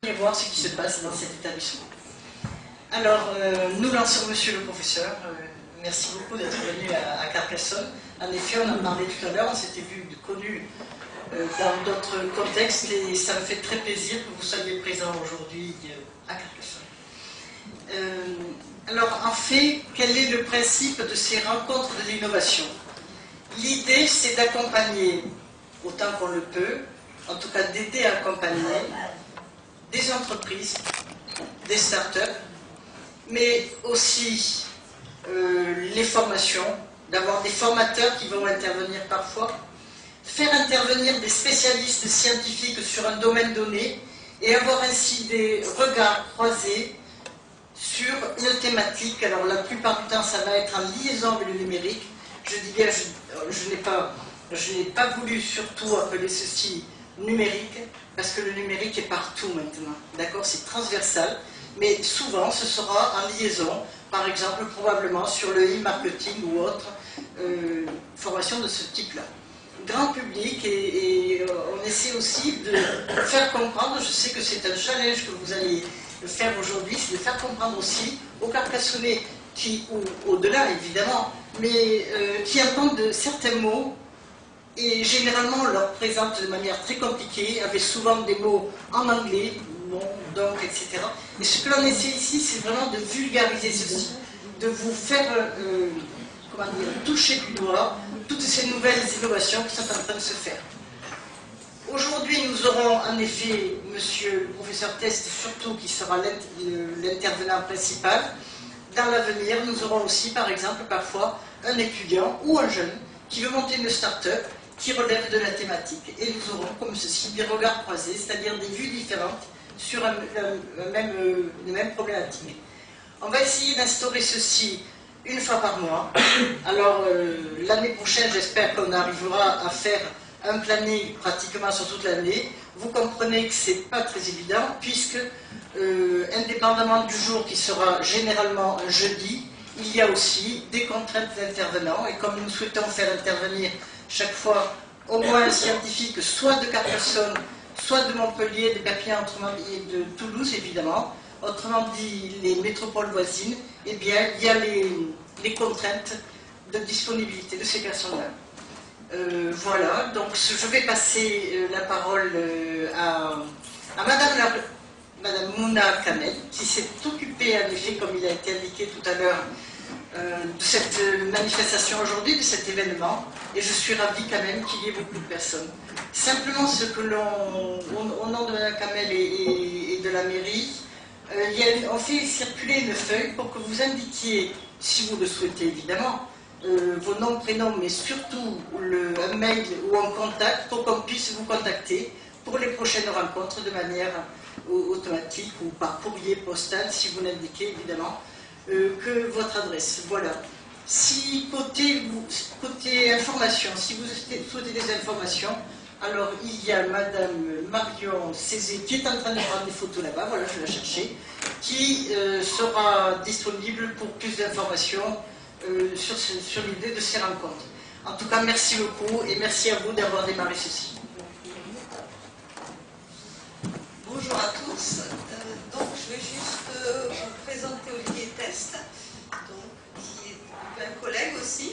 Et voir ce qui se passe dans cet établissement. Alors, nous lançons Monsieur le Professeur. Merci beaucoup d'être venu à Carcassonne. En effet, on en parlait tout à l'heure, on s'était connus dans d'autres contextes et ça me fait très plaisir que vous soyez présent aujourd'hui à Carcassonne. Alors, en fait, quel est le principe de ces rencontres de l'innovation? L'idée, c'est d'accompagner, autant qu'on le peut, en tout cas d'aider à accompagner des entreprises, des startups, mais aussi les formations, d'avoir des formateurs qui vont intervenir parfois, faire intervenir des spécialistes scientifiques sur un domaine donné et avoir ainsi des regards croisés sur une thématique. Alors la plupart du temps, ça va être en liaison avec le numérique. Je dis bien, je n'ai pas voulu surtout appeler ceci numérique, parce que le numérique est partout maintenant, d'accord, c'est transversal, mais souvent ce sera en liaison, par exemple probablement sur le e-marketing ou autre formation de ce type-là. Grand public et on essaie aussi de faire comprendre, je sais que c'est un challenge que vous allez faire aujourd'hui, c'est de faire comprendre aussi aux Carcassonnais qui, ou au-delà évidemment, mais qui entendent certains mots et généralement on leur présente de manière très compliquée, avec souvent des mots en anglais, bon, donc, etc. Et ce que l'on essaie ici, c'est vraiment de vulgariser ceci, de vous faire comment dire, toucher du doigt toutes ces nouvelles innovations qui sont en train de se faire. Aujourd'hui, nous aurons en effet monsieur le professeur Test, surtout qui sera l'intervenant principal. Dans l'avenir, nous aurons aussi, par exemple, parfois, un étudiant ou un jeune qui veut monter une start-up qui relève de la thématique. Et nous aurons, comme ceci, des regards croisés, c'est-à-dire des vues différentes sur une même problématique. On va essayer d'instaurer ceci une fois par mois. Alors, l'année prochaine, j'espère qu'on arrivera à faire un planning pratiquement sur toute l'année. Vous comprenez que ce n'est pas très évident, puisque, indépendamment du jour qui sera généralement un jeudi, il y a aussi des contraintes d'intervenants, et comme nous souhaitons faire intervenir chaque fois au moins un scientifique, soit de Carcassonne, soit de Montpellier, de Perpignan, autrement dit, et de Toulouse, évidemment, autrement dit les métropoles voisines, eh bien, il y a les contraintes de disponibilité de ces personnes-là. Voilà, donc je vais passer la parole à Madame Mouna Kamel, qui s'est occupée, en effet, comme il a été indiqué tout à l'heure, de cette manifestation aujourd'hui, de cet événement, et je suis ravie quand même qu'il y ait beaucoup de personnes. Simplement ce que au nom de Mme Kamel et de la mairie, on fait circuler une feuille pour que vous indiquiez, si vous le souhaitez évidemment, vos noms, prénoms, mais surtout un mail ou un contact pour qu'on puisse vous contacter pour les prochaines rencontres de manière automatique ou par courrier postal, si vous l'indiquez évidemment, que votre adresse. Voilà. Si côté information, si vous souhaitez des informations, alors il y a Madame Marion Cézé qui est en train de prendre des photos là-bas, voilà, je vais la chercher, qui sera disponible pour plus d'informations sur l'idée de ces rencontres. En tout cas, merci beaucoup et merci à vous d'avoir démarré ceci. Bonjour à tous. Donc, je vais juste vous présenter Olivier Test, qui est un collègue aussi.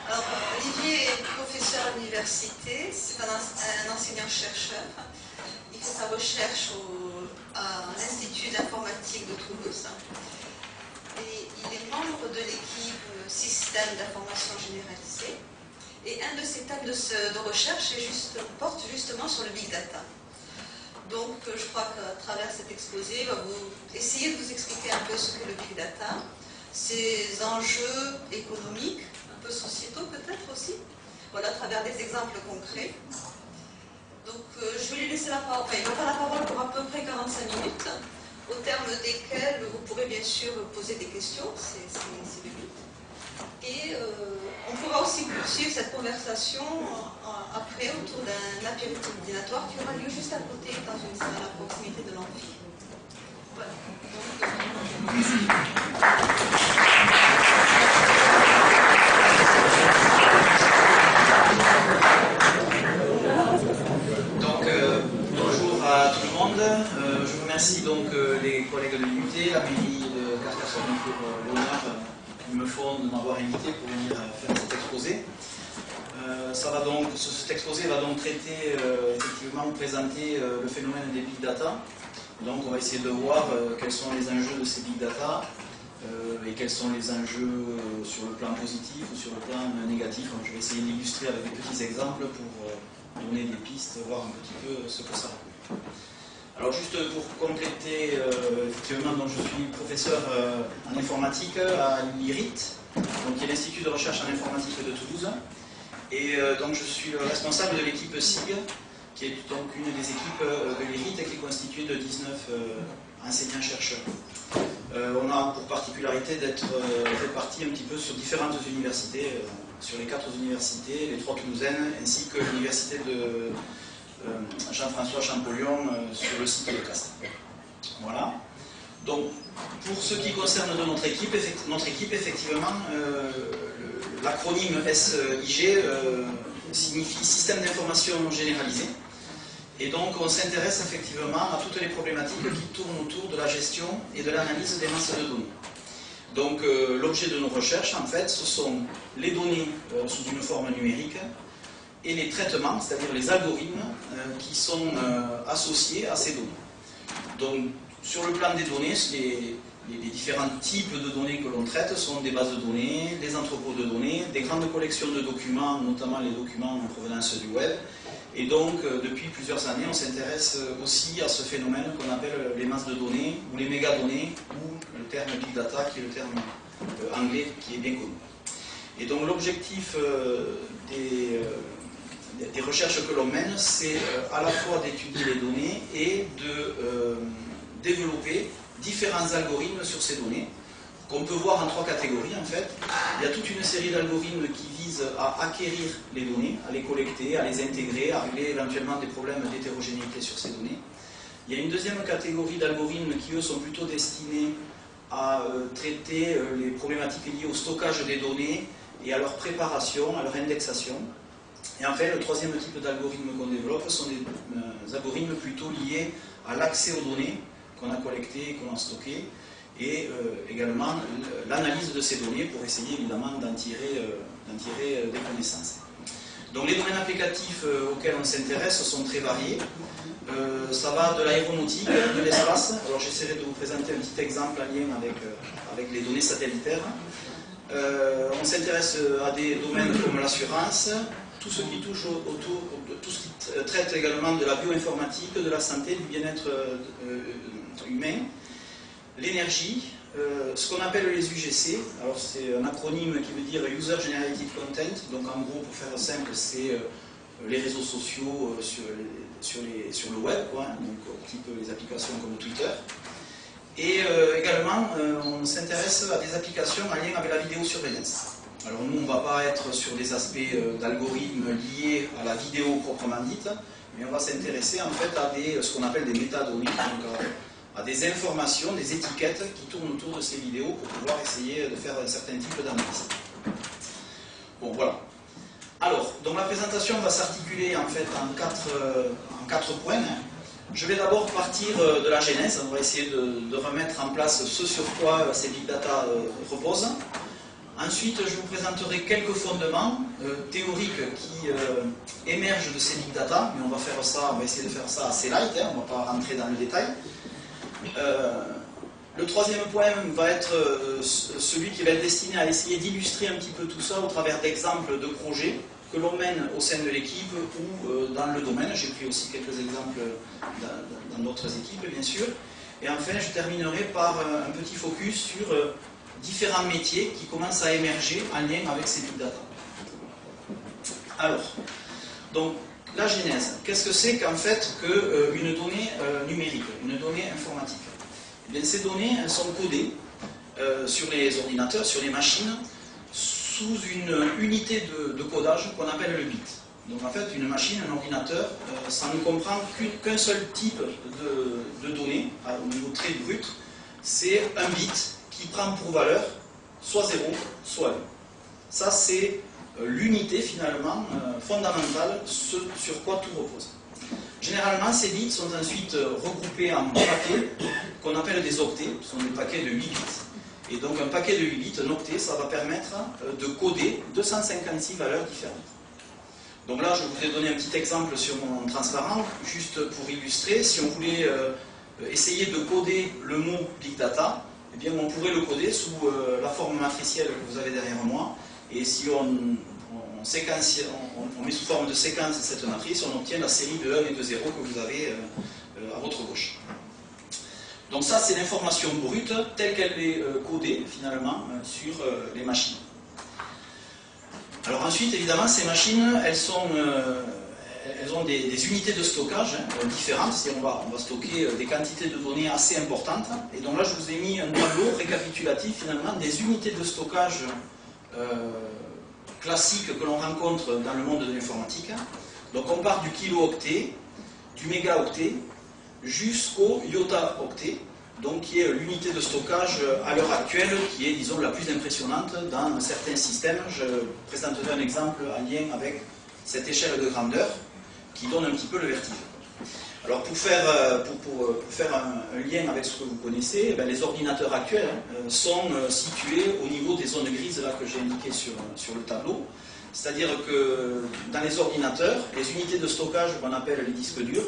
Alors, Olivier est professeur à l'université, c'est un enseignant-chercheur. Il fait sa recherche à l'Institut d'informatique de Toulouse. Et il est membre de l'équipe Système d'information généralisée. Et un de ses thèmes de recherche porte justement sur le Big Data. Donc, je crois qu'à travers cet exposé, il va essayer de vous expliquer un peu ce qu'est le Big Data, ses enjeux économiques, un peu sociétaux peut-être aussi, voilà, à travers des exemples concrets. Donc, je vais lui laisser la parole. Enfin, il aura la parole pour à peu près 45 minutes, au terme desquelles vous pourrez bien sûr poser des questions, c'est le but. Et on pourra aussi poursuivre cette conversation après autour d'un apéritif dînatoire qui aura lieu juste à côté, dans une salle à proximité de l'amphi. Voilà. Donc, bonjour à tout le monde. Je vous remercie remercie donc les collègues de l'UT, la mairie de Carcassonne pour l'honneur qu'ils me font de m'avoir invité pour venir faire cet exposé. Cet exposé va donc traiter, effectivement, présenter le phénomène des big data. Donc on va essayer de voir quels sont les enjeux de ces big data et quels sont les enjeux sur le plan positif ou sur le plan négatif. Donc, je vais essayer d'illustrer avec des petits exemples pour donner des pistes, voir un petit peu ce que ça recouvre. Alors juste pour compléter, effectivement, donc je suis professeur en informatique à l'IRIT, donc qui est l'Institut de recherche en informatique de Toulouse. Et donc je suis le responsable de l'équipe SIG, qui est donc une des équipes de l'IRIT et qui est constituée de 19 enseignants-chercheurs. On a pour particularité d'être répartis un petit peu sur différentes universités, sur les 4 universités, les 3 toulousaines, ainsi que l'université de Jean-François Champollion sur le site de Castres. Voilà. Donc, pour ce qui concerne de notre équipe effectivement, l'acronyme SIG signifie Système d'information généralisé. Et donc, on s'intéresse effectivement à toutes les problématiques qui tournent autour de la gestion et de l'analyse des masses de données. Donc, l'objet de nos recherches, en fait, ce sont les données sous une forme numérique et les traitements, c'est-à-dire les algorithmes qui sont associés à ces données. Donc, sur le plan des données, les différents types de données que l'on traite sont des bases de données, des entrepôts de données, des grandes collections de documents, notamment les documents en provenance du web. Et donc, depuis plusieurs années, on s'intéresse aussi à ce phénomène qu'on appelle les masses de données, ou les mégadonnées, ou le terme big data, qui est le terme anglais qui est bien connu. Et donc, l'objectif des recherches que l'on mène, c'est à la fois d'étudier les données et de développer différents algorithmes sur ces données, qu'on peut voir en 3 catégories en fait. Il y a toute une série d'algorithmes qui visent à acquérir les données, à les collecter, à les intégrer, à régler éventuellement des problèmes d'hétérogénéité sur ces données. Il y a une deuxième catégorie d'algorithmes qui eux sont plutôt destinés à traiter les problématiques liées au stockage des données et à leur préparation, à leur indexation. Et enfin, le troisième type d'algorithme qu'on développe sont des algorithmes plutôt liés à l'accès aux données qu'on a collectées, qu'on a stockées, et également l'analyse de ces données pour essayer évidemment d'en tirer des connaissances. Donc les domaines applicatifs auxquels on s'intéresse sont très variés. Ça va de l'aéronautique, de l'espace. Alors j'essaierai de vous présenter un petit exemple en lien avec les données satellitaires. On s'intéresse à des domaines comme l'assurance, tout ce qui touche tout ce qui traite également de la bioinformatique, de la santé, du bien-être humain, l'énergie, ce qu'on appelle les UGC. Alors c'est un acronyme qui veut dire User Generated Content. Donc en gros, pour faire simple, c'est les réseaux sociaux sur le web, quoi, donc type les applications comme Twitter. Et également, on s'intéresse à des applications en lien avec la vidéosurveillance. Alors nous, on ne va pas être sur des aspects d'algorithmes liés à la vidéo proprement dite, mais on va s'intéresser en fait à ce qu'on appelle des métadonnées, donc à des informations, des étiquettes qui tournent autour de ces vidéos pour pouvoir essayer de faire un certain type d'analyse. Bon, voilà. Alors, donc la présentation va s'articuler en fait en quatre points. Je vais d'abord partir de la genèse, on va essayer de remettre en place ce sur quoi ces big data reposent. Ensuite, je vous présenterai quelques fondements théoriques qui émergent de ces big data, mais on va essayer de faire ça assez light, on ne va pas rentrer dans le détail. Le troisième point va être celui qui va être destiné à essayer d'illustrer un petit peu tout ça au travers d'exemples de projets que l'on mène au sein de l'équipe ou dans le domaine. J'ai pris aussi quelques exemples dans d'autres équipes, bien sûr. Et enfin, je terminerai par un petit focus sur différents métiers qui commencent à émerger en lien avec ces big data. Alors, donc, la genèse, qu'est-ce que c'est qu'en fait qu'une donnée numérique, une donnée informatique? Eh bien, ces données, elles sont codées sur les ordinateurs, sur les machines, sous une unité de codage qu'on appelle le bit. Donc en fait, une machine, un ordinateur, ça ne comprend qu'un seul type de données, au niveau très brut, c'est un bit qui prend pour valeur soit 0, soit 1. Ça, c'est l'unité finalement fondamentale sur quoi tout repose. Généralement, ces bits sont ensuite regroupés en paquets qu'on appelle des octets. Ce sont des paquets de 8 bits. Et donc un paquet de 8 bits, un octet, ça va permettre de coder 256 valeurs différentes. Donc là, je vous ai donné un petit exemple sur mon transparent, juste pour illustrer. Si on voulait essayer de coder le mot Big Data, eh bien, on pourrait le coder sous la forme matricielle que vous avez derrière moi. Et si on met sous forme de séquence cette matrice, on obtient la série de 1 et de 0 que vous avez à votre gauche. Donc ça, c'est l'information brute telle qu'elle est codée finalement sur les machines. Alors ensuite, évidemment, ces machines, elles ont des unités de stockage différentes. On va stocker des quantités de données assez importantes. Et donc là, je vous ai mis un tableau récapitulatif finalement des unités de stockage classiques que l'on rencontre dans le monde de l'informatique. Donc on part du kilo-octet, du mégaoctet, jusqu'au iota-octet, donc qui est l'unité de stockage à l'heure actuelle, qui est, disons, la plus impressionnante dans certains systèmes. Je présenterai un exemple en lien avec cette échelle de grandeur, qui donne un petit peu le vertige. Alors pour faire un lien avec ce que vous connaissez, les ordinateurs actuels sont situés au niveau des zones grises là, que j'ai indiquées sur le tableau. C'est-à-dire que dans les ordinateurs, les unités de stockage qu'on appelle les disques durs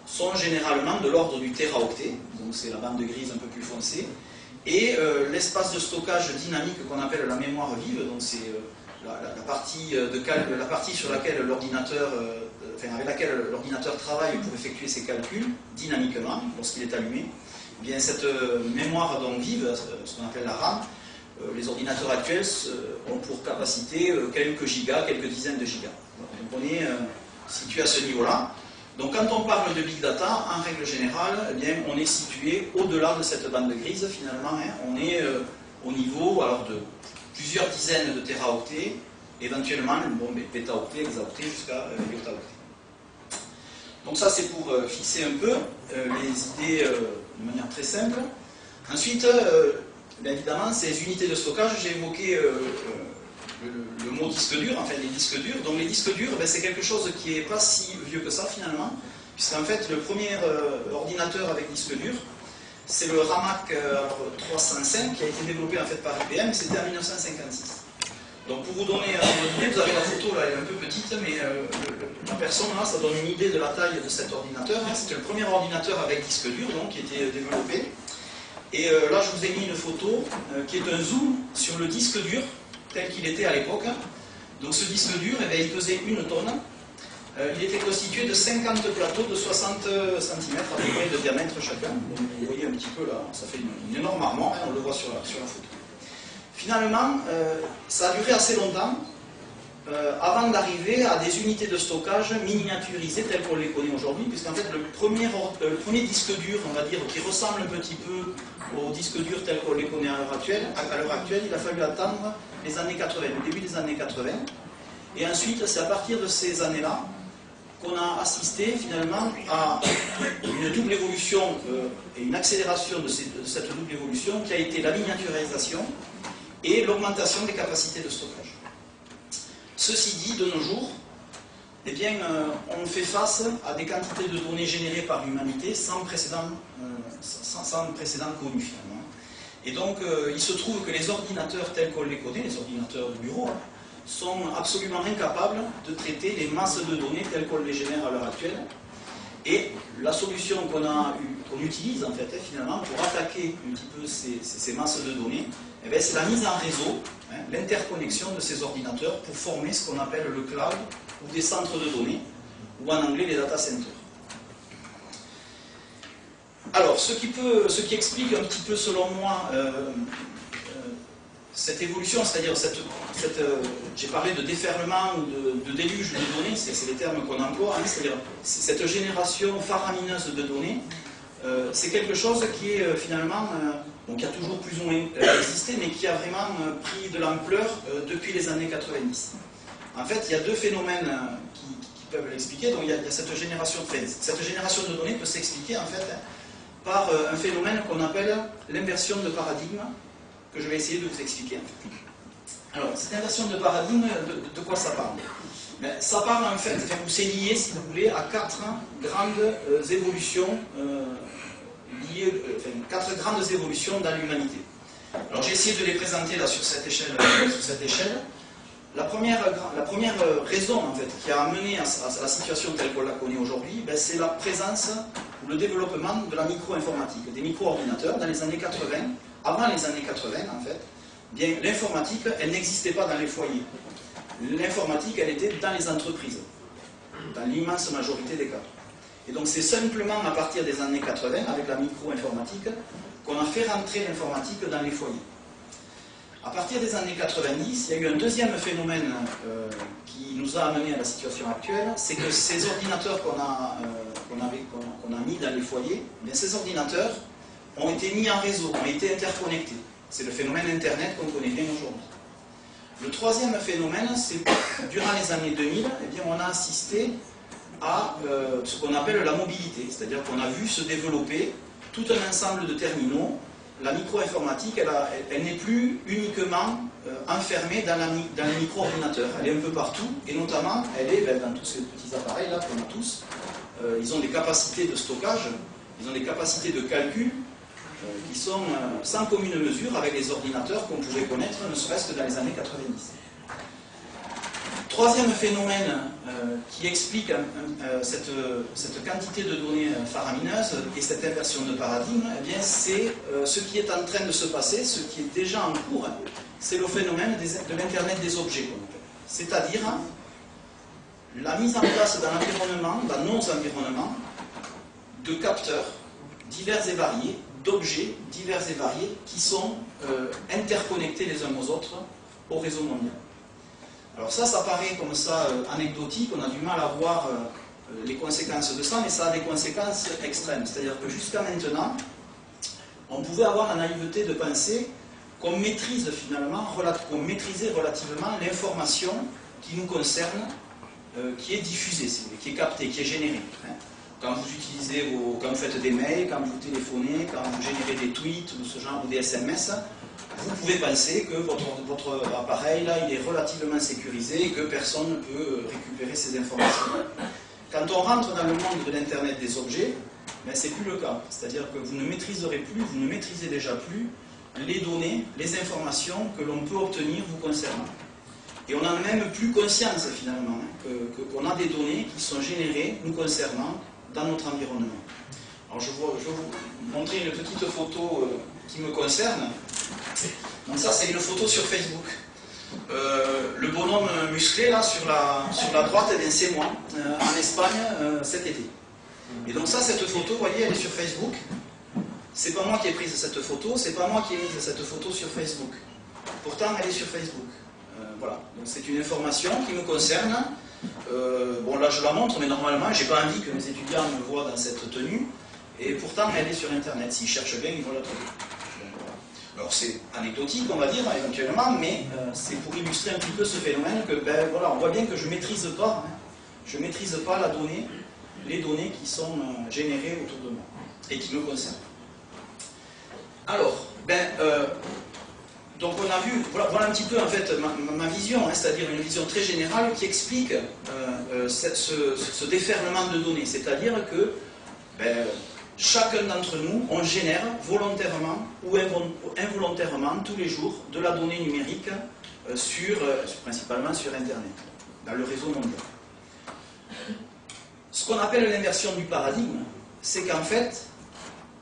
sont généralement de l'ordre du téraoctet, donc c'est la bande grise un peu plus foncée, et l'espace de stockage dynamique qu'on appelle la mémoire vive, donc c'est la partie sur laquelle l'ordinateur, avec laquelle l'ordinateur travaille pour effectuer ses calculs dynamiquement lorsqu'il est allumé. Eh bien, cette mémoire donc vive, ce qu'on appelle la RAM, les ordinateurs actuels ont pour capacité quelques gigas, quelques dizaines de gigas. Donc on est situé à ce niveau-là. Donc quand on parle de Big Data, en règle générale, eh bien, on est situé au-delà de cette bande grise finalement. On est au niveau alors, de plusieurs dizaines de téraoctets, éventuellement pétaoctets, hexaoctets jusqu'à iotaoctets. Donc ça c'est pour fixer un peu les idées de manière très simple. Ensuite, bien évidemment, ces unités de stockage, j'ai évoqué le mot disque dur, enfin les disques durs. Donc les disques durs, c'est quelque chose qui n'est pas si vieux que ça finalement, puisqu'en fait le premier ordinateur avec disque dur, c'est le Ramac 305 qui a été développé en fait par IBM, c'était en 1956. Donc pour vous donner une idée, vous avez la photo là, elle est un peu petite, mais la personne là, ça donne une idée de la taille de cet ordinateur. C'était le premier ordinateur avec disque dur donc, qui était développé. Et là je vous ai mis une photo qui est un zoom sur le disque dur tel qu'il était à l'époque. Donc ce disque dur, il pesait 1 tonne. Il était constitué de 50 plateaux de 60 cm à peu près de diamètre chacun. Donc, vous voyez un petit peu là, ça fait une énorme armoire, on le voit sur la photo. Finalement, ça a duré assez longtemps avant d'arriver à des unités de stockage miniaturisées telles qu'on les connaît aujourd'hui, puisqu'en fait le premier disque dur, on va dire, qui ressemble un petit peu au disque dur tel qu'on les connaît à l'heure actuelle, il a fallu attendre les années 80, le début des années 80. Et ensuite, c'est à partir de ces années-là qu'on a assisté finalement à une double évolution et une accélération de cette double évolution qui a été la miniaturisation et l'augmentation des capacités de stockage. Ceci dit, de nos jours, eh bien, on fait face à des quantités de données générées par l'humanité sans précédent connu finalement. Et donc, il se trouve que les ordinateurs tels qu'on les connaît, les ordinateurs de bureau, sont absolument incapables de traiter les masses de données telles qu'on les génère à l'heure actuelle. Et la solution qu'on utilise en fait, finalement, pour attaquer un petit peu ces masses de données, eh c'est la mise en réseau, l'interconnexion de ces ordinateurs pour former ce qu'on appelle le cloud ou des centres de données, ou en anglais les data centers. Alors, ce qui explique un petit peu, selon moi, cette évolution, c'est-à-dire j'ai parlé de déferlement ou de déluge de données, c'est les termes qu'on emploie, c'est-à-dire cette génération faramineuse de données, c'est quelque chose qui est finalement, qui a toujours plus ou moins existé, mais qui a vraiment pris de l'ampleur depuis les années 90. En fait, il y a deux phénomènes qui peuvent l'expliquer. Donc il y a cette génération de données peut s'expliquer en fait par un phénomène qu'on appelle l'inversion de paradigme, que je vais essayer de vous expliquer. Alors, cette inversion de paradigme, de quoi ça parle? Mais ça parle en fait, c'est lié, si vous voulez, à quatre grandes évolutions quatre grandes évolutions dans l'humanité. Alors j'ai essayé de les présenter là sur cette échelle. La première raison en fait qui a amené à la situation telle qu'on la connaît aujourd'hui, ben, c'est la présence ou le développement de la micro-informatique, des micro-ordinateurs dans les années 80. Avant les années 80 en fait, bien l'informatique elle n'existait pas dans les foyers. L'informatique elle était dans les entreprises, dans l'immense majorité des cas. Et donc c'est simplement à partir des années 80, avec la micro-informatique, qu'on a fait rentrer l'informatique dans les foyers. À partir des années 90, il y a eu un deuxième phénomène qui nous a amené à la situation actuelle, c'est que ces ordinateurs qu'on a mis dans les foyers, bien, ces ordinateurs ont été mis en réseau, ont été interconnectés. C'est le phénomène Internet qu'on connaît bien aujourd'hui. Le troisième phénomène, c'est que durant les années 2000, eh bien, on a assisté à ce qu'on appelle la mobilité, c'est-à-dire qu'on a vu se développer tout un ensemble de terminaux. La micro-informatique, elle n'est plus uniquement enfermée dans le micro-ordinateur, elle est un peu partout, et notamment, elle est dans tous ces petits appareils-là qu'on a tous. Ils ont des capacités de stockage, ils ont des capacités de calcul qui sont sans commune mesure avec les ordinateurs qu'on pouvait connaître, ne serait-ce que dans les années 90. Troisième phénomène qui explique cette quantité de données faramineuses et cette inversion de paradigme, eh bien c'est ce qui est en train de se passer, ce qui est déjà en cours, c'est le phénomène de l'Internet des objets, c'est-à-dire la mise en place dans l'environnement, dans nos environnements, de capteurs divers et variés, d'objets divers et variés qui sont interconnectés les uns aux autres au réseau mondial. Alors ça paraît comme ça anecdotique, on a du mal à voir les conséquences de ça, mais ça a des conséquences extrêmes. C'est-à-dire que jusqu'à maintenant, on pouvait avoir la naïveté de penser qu'on maîtrise finalement, qu'on maîtrisait relativement l'information qui nous concerne, qui est diffusée, qui est captée, qui est générée. Quand vous utilisez quand vous faites des mails, quand vous téléphonez, quand vous générez des tweets ou ce genre, ou des SMS, vous pouvez penser que votre appareil là, il est relativement sécurisé et que personne ne peut récupérer ces informations. Quand on rentre dans le monde de l'Internet des objets, ben, c'est plus le cas. C'est-à-dire que vous ne maîtriserez plus, vous ne maîtrisez déjà plus les données, les informations que l'on peut obtenir vous concernant. Et on n'a même plus conscience finalement qu'on a des données qui sont générées nous concernant dans notre environnement. Alors je vais vous montrer une petite photo qui me concerne. Donc ça c'est une photo sur Facebook. Le bonhomme musclé là sur la droite, eh c'est moi, en Espagne cet été. Et donc ça, cette photo, vous voyez, elle est sur Facebook. C'est pas moi qui ai prise cette photo, c'est pas moi qui ai mis cette photo sur Facebook. Pourtant elle est sur Facebook. Voilà, donc c'est une information qui me concerne. Bon là je la montre, mais normalement j'ai pas envie que mes étudiants me voient dans cette tenue. Et pourtant elle est sur Internet. S'ils cherchent bien, ils vont la trouver. Alors c'est anecdotique, on va dire, éventuellement, mais c'est pour illustrer un petit peu ce phénomène que, ben voilà, on voit bien que je ne maîtrise pas la donnée, les données qui sont générées autour de moi et qui me concernent. Alors, donc on a vu, voilà un petit peu en fait ma vision, c'est-à-dire une vision très générale qui explique ce déferlement de données, c'est-à-dire que chacun d'entre nous, on génère volontairement ou involontairement tous les jours de la donnée numérique principalement sur Internet, dans le réseau mondial. Ce qu'on appelle l'inversion du paradigme, c'est qu'en fait,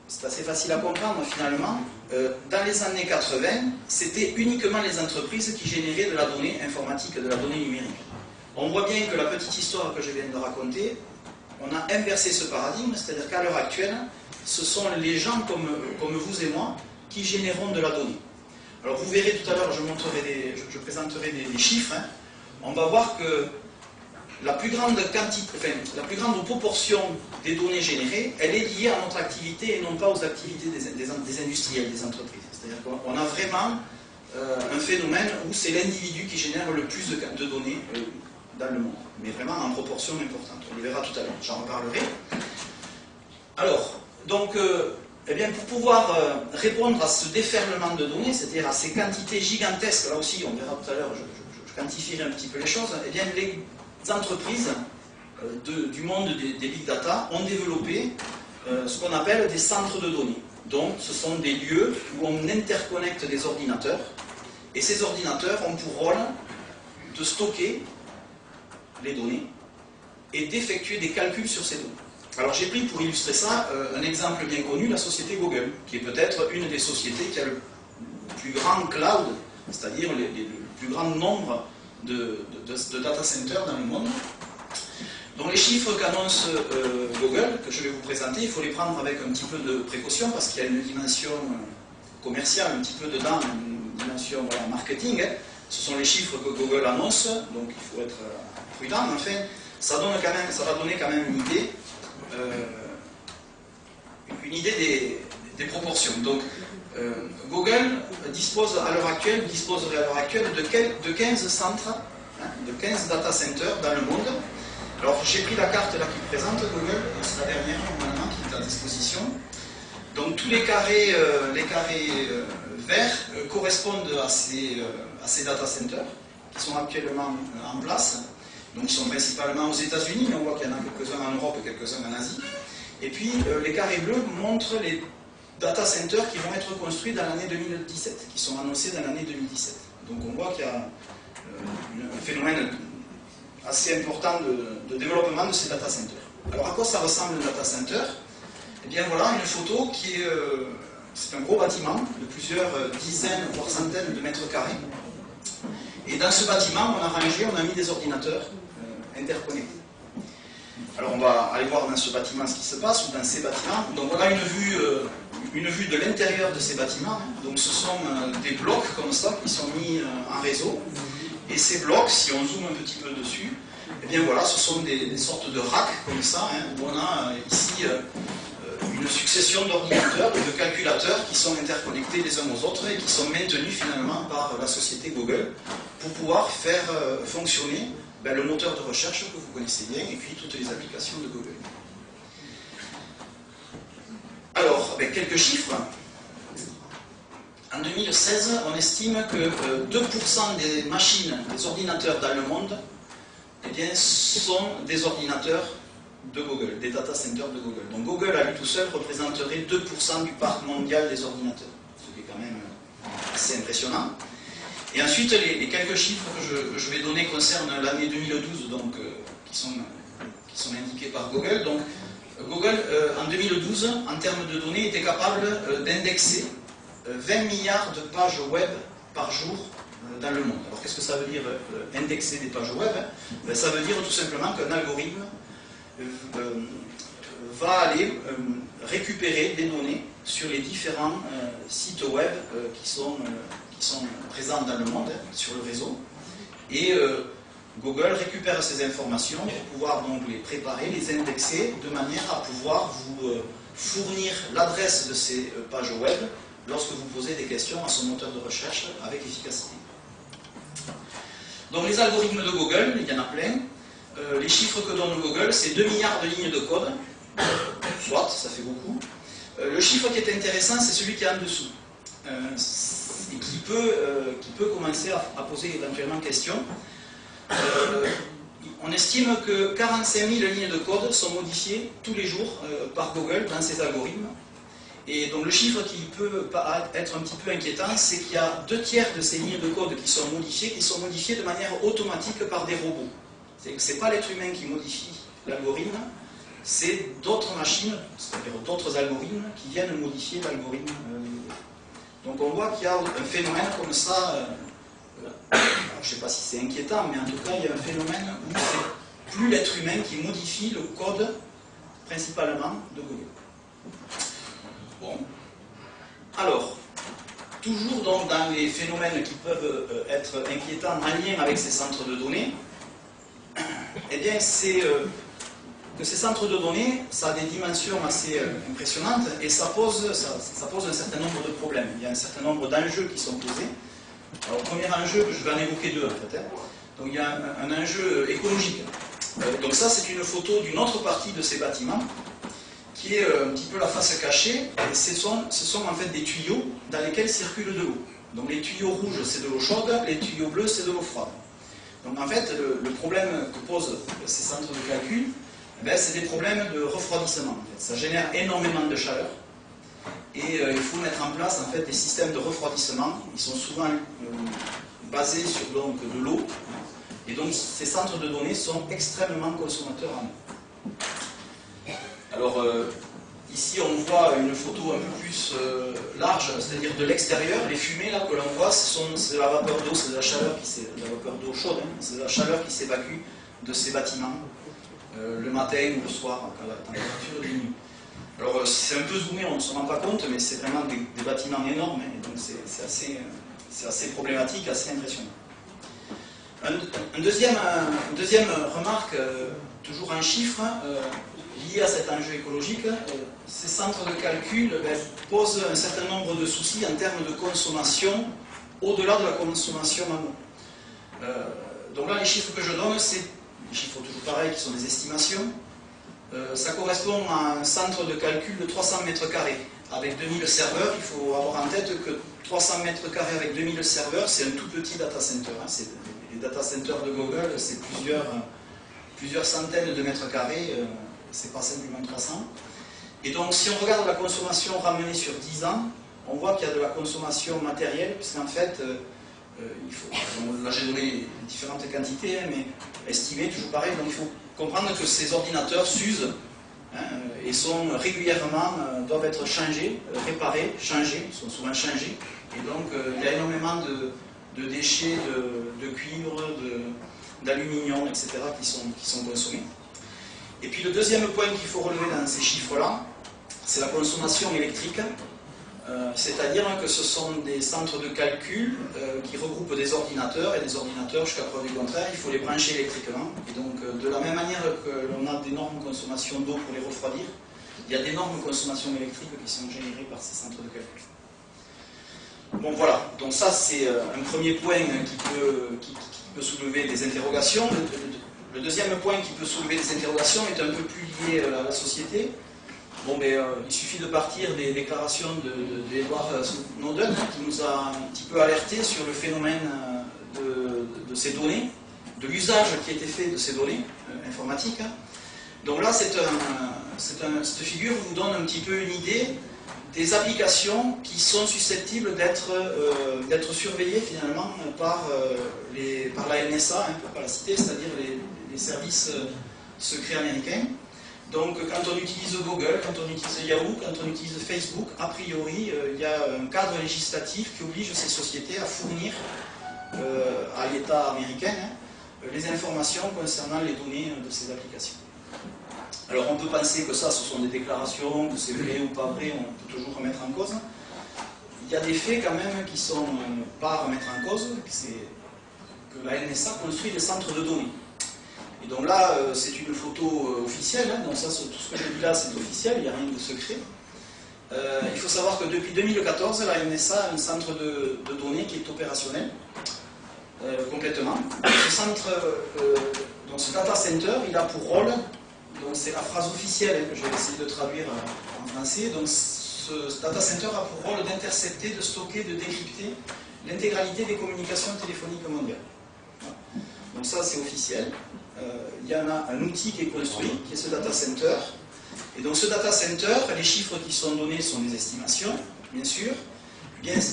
c'est assez facile à comprendre finalement, dans les années 80, c'était uniquement les entreprises qui généraient de la donnée informatique, de la donnée numérique. On voit bien que la petite histoire que je viens de raconter, on a inversé ce paradigme, c'est-à-dire qu'à l'heure actuelle, ce sont les gens comme vous et moi qui généreront de la donnée. Alors vous verrez tout à l'heure, je présenterai des chiffres. On va voir que la plus grande proportion des données générées, elle est liée à notre activité et non pas aux activités des industriels, des entreprises. C'est-à-dire qu'on a vraiment un phénomène où c'est l'individu qui génère le plus de données dans le monde, mais vraiment en proportion importante. On le verra tout à l'heure, j'en reparlerai. Alors, donc, eh bien, pour pouvoir répondre à ce déferlement de données, c'est-à-dire à ces quantités gigantesques, là aussi, on verra tout à l'heure, je quantifierai un petit peu les choses, eh bien, les entreprises du monde des big data ont développé ce qu'on appelle des centres de données. Donc ce sont des lieux où on interconnecte des ordinateurs, et ces ordinateurs ont pour rôle de stocker les données et d'effectuer des calculs sur ces données. Alors j'ai pris pour illustrer ça un exemple bien connu, la société Google, qui est peut-être une des sociétés qui a le plus grand cloud, c'est-à-dire le plus grand nombre de data centers dans le monde. Donc les chiffres qu'annonce Google, que je vais vous présenter, il faut les prendre avec un petit peu de précaution parce qu'il y a une dimension commerciale un petit peu dedans, une dimension marketing. Ce sont les chiffres que Google annonce, donc il faut être prudent. Mais enfin, ça va donner quand même une idée des proportions. Donc Google disposerait à l'heure actuelle de 15 centres, de 15 data centers dans le monde. Alors j'ai pris la carte là qui présente Google, c'est la dernière normalement qui est à disposition. Donc tous les carrés verts correspondent à ces data centers qui sont actuellement en place. Donc ils sont principalement aux États-Unis, mais on voit qu'il y en a quelques-uns en Europe et quelques-uns en Asie. Et puis les carrés bleus montrent les data centers qui vont être construits dans l'année 2017, qui sont annoncés dans l'année 2017. Donc on voit qu'il y a un phénomène assez important de développement de ces data centers. Alors à quoi ça ressemble un data center? Eh bien voilà une photo qui est... c'est un gros bâtiment de plusieurs dizaines, voire centaines de mètres carrés. Et dans ce bâtiment, on a mis des ordinateurs interconnectés. Alors on va aller voir dans ce bâtiment ce qui se passe, ou dans ces bâtiments. Donc on a une vue de l'intérieur de ces bâtiments. Donc ce sont des blocs comme ça qui sont mis en réseau. Et ces blocs, si on zoome un petit peu dessus, eh bien voilà, ce sont des sortes de racks comme ça, où on a ici une succession d'ordinateurs et de calculateurs qui sont interconnectés les uns aux autres et qui sont maintenus finalement par la société Google pour pouvoir faire fonctionner le moteur de recherche que vous connaissez bien et puis toutes les applications de Google. Alors, quelques chiffres. En 2016, on estime que 2% des machines, des ordinateurs dans le monde, eh bien, sont des ordinateurs de Google, des data centers de Google. Donc Google à lui tout seul représenterait 2% du parc mondial des ordinateurs, ce qui est quand même assez impressionnant. Et ensuite, les quelques chiffres que je vais donner concernent l'année 2012, donc, qui sont indiqués par Google. Donc Google, en 2012, en termes de données, était capable d'indexer 20 milliards de pages web par jour dans le monde. Alors qu'est-ce que ça veut dire indexer des pages web? Ça veut dire tout simplement qu'un algorithme va aller récupérer des données sur les différents sites web qui sont présents dans le monde, sur le réseau. Et Google récupère ces informations pour pouvoir donc les préparer, les indexer, de manière à pouvoir vous fournir l'adresse de ces pages web lorsque vous posez des questions à son moteur de recherche avec efficacité. Donc les algorithmes de Google, il y en a plein. Les chiffres que donne Google, c'est 2 milliards de lignes de code. Soit, ça fait beaucoup. Le chiffre qui est intéressant, c'est celui qui est en dessous. Et qui peut commencer à poser éventuellement question. On estime que 45 000 lignes de code sont modifiées tous les jours par Google dans ses algorithmes. Et donc le chiffre qui peut être un petit peu inquiétant, c'est qu'il y a 2 tiers de ces lignes de code qui sont modifiées de manière automatique par des robots. Ce n'est pas l'être humain qui modifie l'algorithme, c'est d'autres machines, c'est-à-dire d'autres algorithmes qui viennent modifier l'algorithme. Donc on voit qu'il y a un phénomène comme ça, je ne sais pas si c'est inquiétant, mais en tout cas il y a un phénomène où c'est plus l'être humain qui modifie le code principalement de Google. Bon. Alors, toujours donc dans les phénomènes qui peuvent être inquiétants en lien avec ces centres de données, eh bien c'est que ces centres de données, ça a des dimensions assez impressionnantes et ça pose un certain nombre de problèmes. Il y a un certain nombre d'enjeux qui sont posés. Alors, le premier enjeu, je vais en évoquer 2 en fait. Donc il y a un enjeu écologique. Donc ça, c'est une photo d'une autre partie de ces bâtiments qui est un petit peu la face cachée. Et ce sont en fait des tuyaux dans lesquels circule de l'eau. Donc les tuyaux rouges, c'est de l'eau chaude, les tuyaux bleus, c'est de l'eau froide. Donc en fait, le problème que posent ces centres de calcul, c'est des problèmes de refroidissement. En fait. Ça génère énormément de chaleur et il faut mettre en place en fait, des systèmes de refroidissement. Ils sont souvent basés sur donc, de l'eau. Et donc ces centres de données sont extrêmement consommateurs en eau. Alors ici on voit une photo un peu plus large, c'est-à-dire de l'extérieur. Les fumées là que l'on voit, c'est de la vapeur d'eau, c'est de la chaleur de la vapeur d'eau chaude, hein, c'est de la chaleur qui s'évacue de ces bâtiments le matin ou le soir quand la température diminue. Alors c'est un peu zoomé, on ne se rend pas compte, mais c'est vraiment des bâtiments énormes, hein, et donc c'est assez problématique, assez impressionnant. Une deuxième remarque, toujours un chiffre, lié à cet enjeu écologique, ces centres de calcul posent un certain nombre de soucis en termes de consommation, au-delà de la consommation en eau. Donc là, les chiffres que je donne, c'est des chiffres toujours pareils qui sont des estimations. Ça correspond à un centre de calcul de 300 mètres carrés. Avec 2000 serveurs, il faut avoir en tête que 300 mètres carrés avec 2000 serveurs, c'est un tout petit data center. Hein. Les data centers de Google, c'est plusieurs centaines de mètres carrés, c'est pas simplement 300. Et donc, si on regarde la consommation ramenée sur 10 ans, on voit qu'il y a de la consommation matérielle, puisqu'en fait, là j'ai donné différentes quantités, hein, mais estimées, toujours pareil, donc il faut comprendre que ces ordinateurs s'usent hein, et sont régulièrement, doivent être changés, réparés, changés, sont souvent changés, et donc il y a énormément de déchets de cuivre, d'aluminium, etc. qui sont consommés. Et puis le deuxième point qu'il faut relever dans ces chiffres-là, c'est la consommation électrique. C'est-à-dire que ce sont des centres de calcul qui regroupent des ordinateurs, et des ordinateurs, jusqu'à preuve du contraire, il faut les brancher électriquement. Et donc, de la même manière que l'on a d'énormes consommations d'eau pour les refroidir, il y a d'énormes consommations électriques qui sont générées par ces centres de calcul. Bon, voilà. Donc ça, c'est un premier point qui peut soulever des interrogations. Le deuxième point qui peut soulever des interrogations est un peu plus lié à la société. Bon, mais il suffit de partir des déclarations d'Edward Snowden qui nous a un petit peu alerté sur le phénomène de ces données, de l'usage qui a été fait de ces données informatiques. Donc là, cette figure vous donne un petit peu une idée des applications qui sont susceptibles d'être surveillées finalement par la NSA, hein, pour ne pas la citer, c'est-à-dire les services secrets américains. Donc quand on utilise Google, quand on utilise Yahoo, quand on utilise Facebook, a priori, il y a un cadre législatif qui oblige ces sociétés à fournir à l'État américain les informations concernant les données de ces applications. Alors on peut penser que ça, ce sont des déclarations, que c'est vrai ou pas vrai, on peut toujours remettre en cause. Il y a des faits quand même qui sont pas à remettre en cause, c'est que la NSA construit des centres de données. Et donc là, c'est une photo officielle, hein, donc ça, tout ce que j'ai vu là, c'est officiel, il n'y a rien de secret. Il faut savoir que depuis 2014, la NSA a un centre de données qui est opérationnel, complètement. Ce centre, donc ce data center, il a pour rôle, donc c'est la phrase officielle que je vais essayer de traduire en français, donc ce data center a pour rôle d'intercepter, de stocker, de décrypter l'intégralité des communications téléphoniques mondiales. Voilà. Donc ça, c'est officiel. Il y en a un outil qui est construit, qui est ce data center. Et donc ce data center, les chiffres qui sont donnés sont des estimations, bien sûr.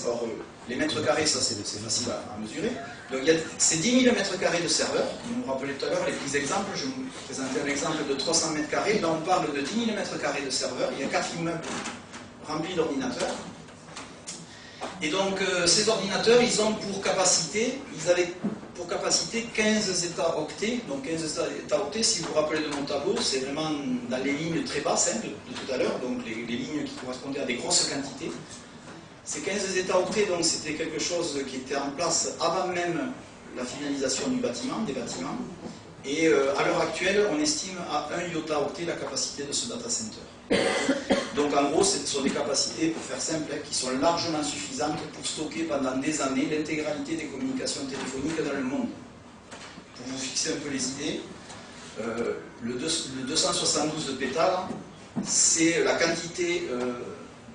Or, les mètres carrés, ça c'est facile à mesurer. Donc c'est 10 000 mètres carrés de serveurs. Vous me rappelez tout à l'heure les petits exemples. Je vous présentais un exemple de 300 mètres carrés. Là on parle de 10 000 mètres carrés de serveurs. Il y a 4 immeubles remplis d'ordinateurs. Et donc ces ordinateurs, ils ont pour capacité, 15 états-octets. Donc 15 états-octets, si vous vous rappelez de mon tableau, c'est vraiment dans les lignes très basses hein, de tout à l'heure, donc les lignes qui correspondaient à des grosses quantités. Ces 15 états-octets, donc c'était quelque chose qui était en place avant même la finalisation des bâtiments. Et à l'heure actuelle, on estime à 1 iota-octet la capacité de ce data center. Donc en gros, ce sont des capacités, pour faire simple, qui sont largement suffisantes pour stocker pendant des années l'intégralité des communications téléphoniques dans le monde. Pour vous fixer un peu les idées, le 272 pétas, c'est la quantité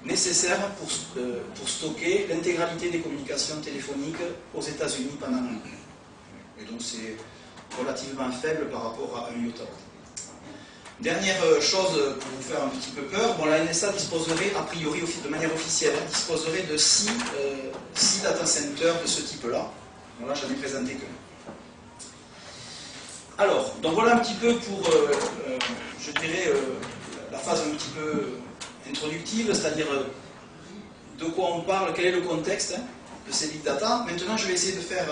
nécessaire pour stocker l'intégralité des communications téléphoniques aux États-Unis pendant un an. Et donc c'est relativement faible par rapport à 1 iota. Dernière chose pour vous faire un petit peu peur, bon, la NSA disposerait, a priori, de manière officielle, disposerait de 6 data centers de ce type-là. Voilà, j'en ai présenté que. Alors, donc voilà un petit peu pour, je dirais, la phase un petit peu introductive, c'est-à-dire de quoi on parle, quel est le contexte de ces big data. Maintenant, je vais essayer de faire,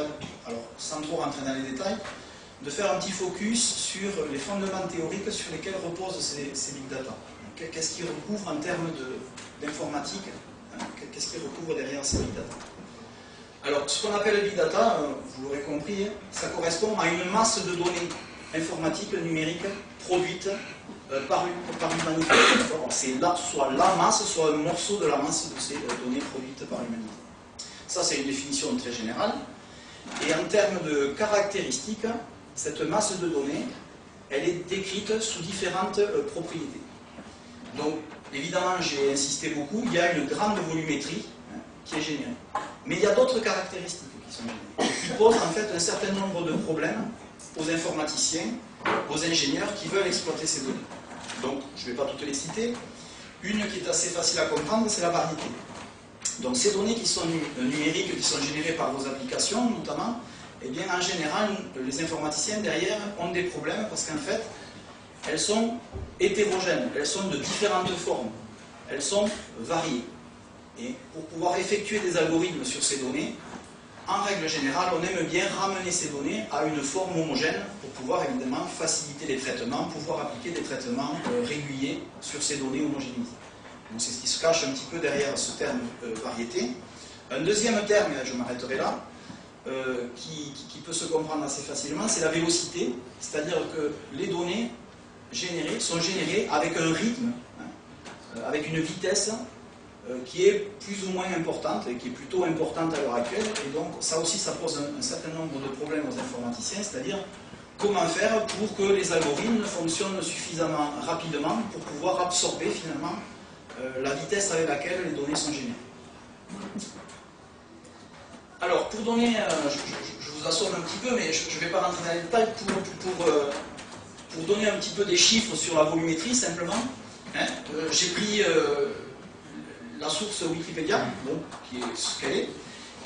alors sans trop rentrer dans les détails, de faire un petit focus sur les fondements théoriques sur lesquels reposent ces big data. Qu'est-ce qu'ils recouvrent en termes d'informatique, qu'est-ce qu'ils recouvrent derrière ces big data. Alors, ce qu'on appelle le big data, vous l'aurez compris, ça correspond à une masse de données informatiques, numériques, produites par l'humanité. C'est soit la masse, soit un morceau de la masse de ces données produites par l'humanité. Ça, c'est une définition très générale. Et en termes de caractéristiques, cette masse de données, elle est décrite sous différentes propriétés. Donc, évidemment, j'ai insisté beaucoup, il y a une grande volumétrie qui est générée. Mais il y a d'autres caractéristiques qui sont générées, qui posent en fait un certain nombre de problèmes aux informaticiens, aux ingénieurs qui veulent exploiter ces données. Donc, je ne vais pas toutes les citer. Une qui est assez facile à comprendre, c'est la variété. Donc, ces données qui sont numériques, qui sont générées par vos applications, notamment, eh bien, en général, les informaticiens derrière ont des problèmes parce qu'en fait, elles sont hétérogènes, elles sont de différentes formes, elles sont variées. Et pour pouvoir effectuer des algorithmes sur ces données, en règle générale, on aime bien ramener ces données à une forme homogène pour pouvoir évidemment faciliter les traitements, pouvoir appliquer des traitements réguliers sur ces données homogénéisées. Donc c'est ce qui se cache un petit peu derrière ce terme variété. Un deuxième terme, et je m'arrêterai là, qui peut se comprendre assez facilement, c'est la vélocité, c'est-à-dire que les données générées sont générées avec un rythme, avec une vitesse qui est plus ou moins importante, et qui est plutôt importante à l'heure actuelle, et donc ça aussi ça pose un certain nombre de problèmes aux informaticiens, c'est-à-dire comment faire pour que les algorithmes fonctionnent suffisamment rapidement pour pouvoir absorber finalement la vitesse avec laquelle les données sont générées. Alors, pour donner, je vous assomme un petit peu, mais je ne vais pas rentrer dans les détails, pour donner un petit peu des chiffres sur la volumétrie, simplement, j'ai pris la source Wikipédia, bon, qui est ce qu'elle est,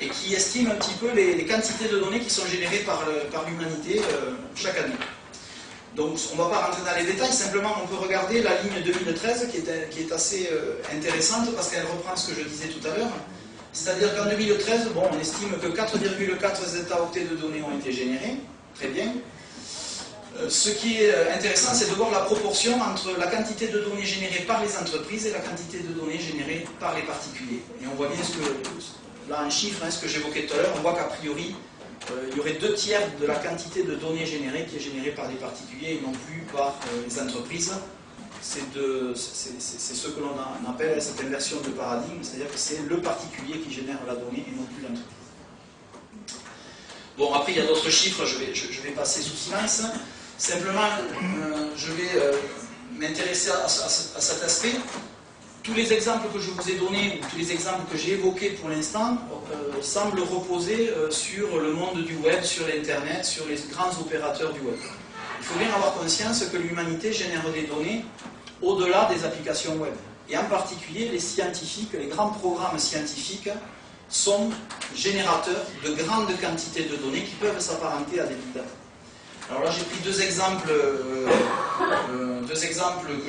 et qui estime un petit peu les quantités de données qui sont générées par l'humanité chaque année. Donc, on ne va pas rentrer dans les détails, simplement on peut regarder la ligne 2013, qui est assez intéressante, parce qu'elle reprend ce que je disais tout à l'heure. C'est-à-dire qu'en 2013, bon, on estime que 4,4 zeta-octets de données ont été générés, très bien. Ce qui est intéressant, c'est de voir la proportion entre la quantité de données générées par les entreprises et la quantité de données générées par les particuliers. Et on voit bien là en chiffres, ce que j'évoquais tout à l'heure, on voit qu'a priori, il y aurait 2/3 de la quantité de données générées qui est générée par les particuliers et non plus par les entreprises. C'est ce que l'on appelle cette inversion de paradigme, c'est-à-dire que c'est le particulier qui génère la donnée et non plus l'entreprise. Bon, après il y a d'autres chiffres, je vais passer sous silence. Simplement, je vais m'intéresser à cet aspect. Tous les exemples que je vous ai donnés, ou tous les exemples que j'ai évoqués pour l'instant, semblent reposer sur le monde du web, sur l'Internet, sur les grands opérateurs du web. Il faut bien avoir conscience que l'humanité génère des données au-delà des applications web. Et en particulier, les scientifiques, les grands programmes scientifiques sont générateurs de grandes quantités de données qui peuvent s'apparenter à des big data. Alors là, j'ai pris deux exemples que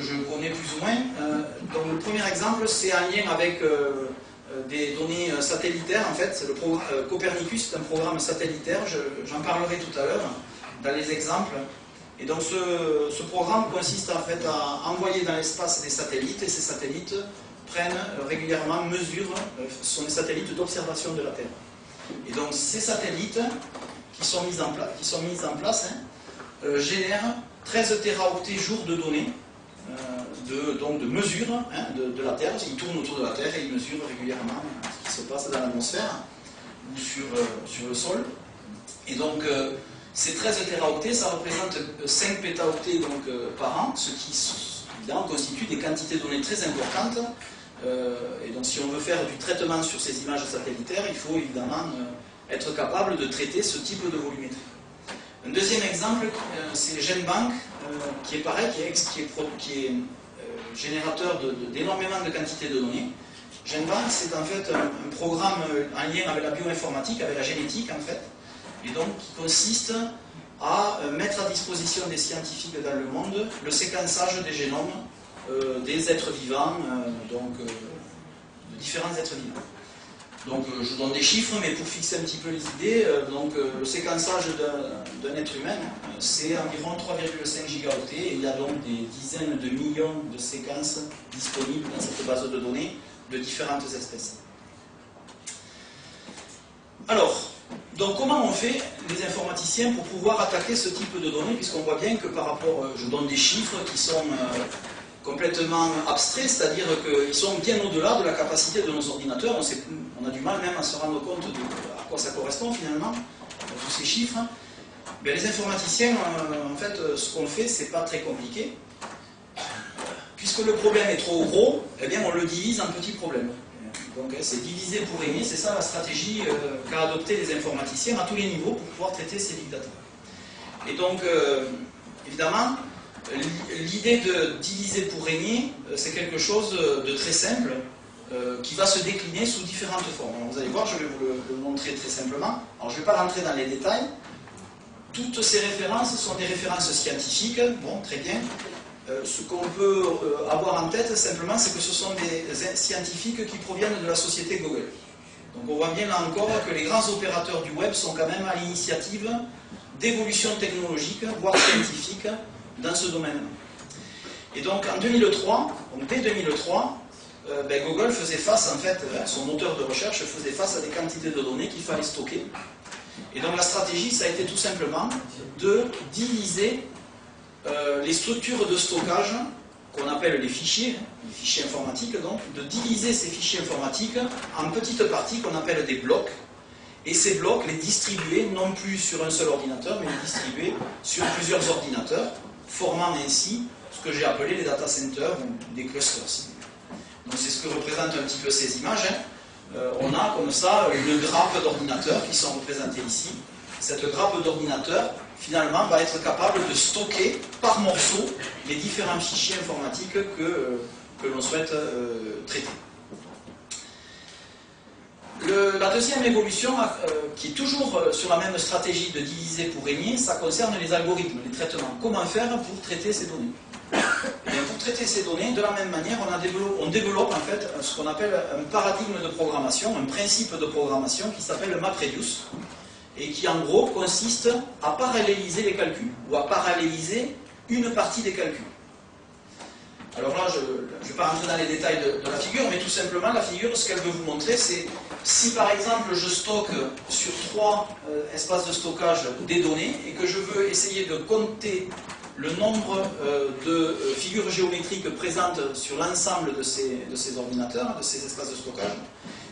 je connais plus ou moins. Donc le premier exemple, c'est en lien avec des données satellitaires. En fait, c'est le programme Copernicus, c'est un programme satellitaire. J'en parlerai tout à l'heure dans les exemples. Et donc ce programme consiste en fait à envoyer dans l'espace des satellites, et ces satellites prennent régulièrement mesure, ce sont des satellites d'observation de la Terre. Et donc ces satellites qui sont mis en place génèrent 13 téraoctets jour de données, de mesure de la Terre. Ils tournent autour de la Terre et ils mesurent régulièrement ce qui se passe dans l'atmosphère ou sur le sol. Et donc ces 13 téraoctets, ça représente 5 pétaoctets par an, ce qui évidemment constitue des quantités de données très importantes. Et donc si on veut faire du traitement sur ces images satellitaires, il faut évidemment être capable de traiter ce type de volumétrie. Un deuxième exemple, c'est GenBank, qui est pareil, qui est générateur d'énormément de quantités de données. GenBank, c'est en fait un programme en lien avec la bioinformatique, avec la génétique en fait, et donc qui consiste à mettre à disposition des scientifiques dans le monde le séquençage des génomes des êtres vivants, de différents êtres vivants. Donc je vous donne des chiffres, mais pour fixer un petit peu les idées, le séquençage d'un être humain, c'est environ 3,5 gigaoctets, et il y a donc des dizaines de millions de séquences disponibles dans cette base de données de différentes espèces. Alors, donc comment on fait, les informaticiens, pour pouvoir attaquer ce type de données, puisqu'on voit bien que par rapport, je donne des chiffres qui sont complètement abstraits, c'est-à-dire qu'ils sont bien au-delà de la capacité de nos ordinateurs. On a du mal même à se rendre compte à quoi ça correspond finalement, tous ces chiffres. Mais les informaticiens, en fait, ce qu'on fait, c'est pas très compliqué. Puisque le problème est trop gros, eh bien on le divise en petits problèmes. Donc c'est diviser pour régner, c'est ça la stratégie qu'a adopté les informaticiens à tous les niveaux pour pouvoir traiter ces big data. Et donc, évidemment, l'idée de diviser pour régner, c'est quelque chose de très simple, qui va se décliner sous différentes formes. Alors, vous allez voir, je vais vous le montrer très simplement. Alors je ne vais pas rentrer dans les détails. Toutes ces références sont des références scientifiques, bon, très bien. Ce qu'on peut avoir en tête simplement, c'est que ce sont des scientifiques qui proviennent de la société Google. Donc on voit bien là encore que les grands opérateurs du web sont quand même à l'initiative d'évolution technologique, voire scientifique, dans ce domaine. Et donc en 2003, donc dès 2003, Google faisait face, en fait, son moteur de recherche faisait face à des quantités de données qu'il fallait stocker. Et donc la stratégie, ça a été tout simplement de diviser les structures de stockage qu'on appelle les fichiers informatiques, donc, de diviser ces fichiers informatiques en petites parties qu'on appelle des blocs, et ces blocs, les distribuer non plus sur un seul ordinateur, mais les distribuer sur plusieurs ordinateurs, formant ainsi ce que j'ai appelé les data centers ou des clusters. Donc c'est ce que représentent un petit peu ces images. On a comme ça une grappe d'ordinateurs qui sont représentés ici. Cette grappe d'ordinateurs, finalement, va être capable de stocker par morceaux les différents fichiers informatiques que l'on souhaite traiter. La deuxième évolution, qui est toujours sur la même stratégie de diviser pour régner, ça concerne les algorithmes, les traitements. Comment faire pour traiter ces données? Et bien, pour traiter ces données, de la même manière, on développe en fait ce qu'on appelle un paradigme de programmation, un principe de programmation qui s'appelle MapReduce, et qui en gros consiste à paralléliser les calculs, ou à paralléliser une partie des calculs. Alors là, je ne vais pas rentrer dans les détails de la figure, mais tout simplement, la figure, ce qu'elle veut vous montrer, c'est si par exemple je stocke sur 3 espaces de stockage des données, et que je veux essayer de compter le nombre de figures géométriques présentes sur l'ensemble de ces ordinateurs, de ces espaces de stockage,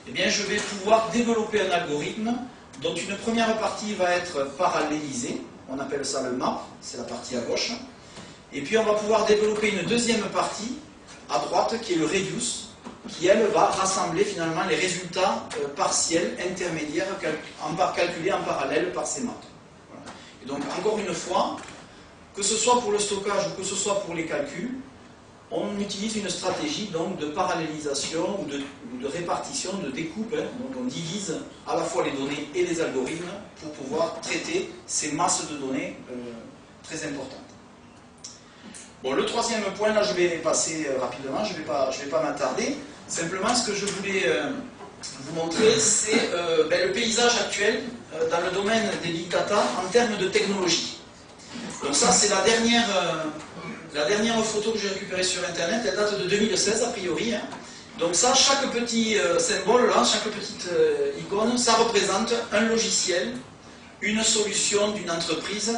eh bien je vais pouvoir développer un algorithme dont une première partie va être parallélisée, on appelle ça le map, c'est la partie à gauche, et puis on va pouvoir développer une deuxième partie à droite qui est le reduce, qui elle va rassembler finalement les résultats partiels, intermédiaires, calculés en parallèle par ces maps. Voilà. Et donc encore une fois, que ce soit pour le stockage ou que ce soit pour les calculs, on utilise une stratégie donc de parallélisation ou de répartition, de découpe. Donc on divise à la fois les données et les algorithmes pour pouvoir traiter ces masses de données très importantes. Bon, le troisième point, là je vais passer rapidement, je vais pas m'attarder. Simplement ce que je voulais vous montrer, c'est le paysage actuel dans le domaine des big data en termes de technologie. Donc ça c'est la dernière photo que j'ai récupérée sur internet, elle date de 2016 a priori. Donc ça, chaque petit symbole là, chaque petite icône, ça représente un logiciel, une solution d'une entreprise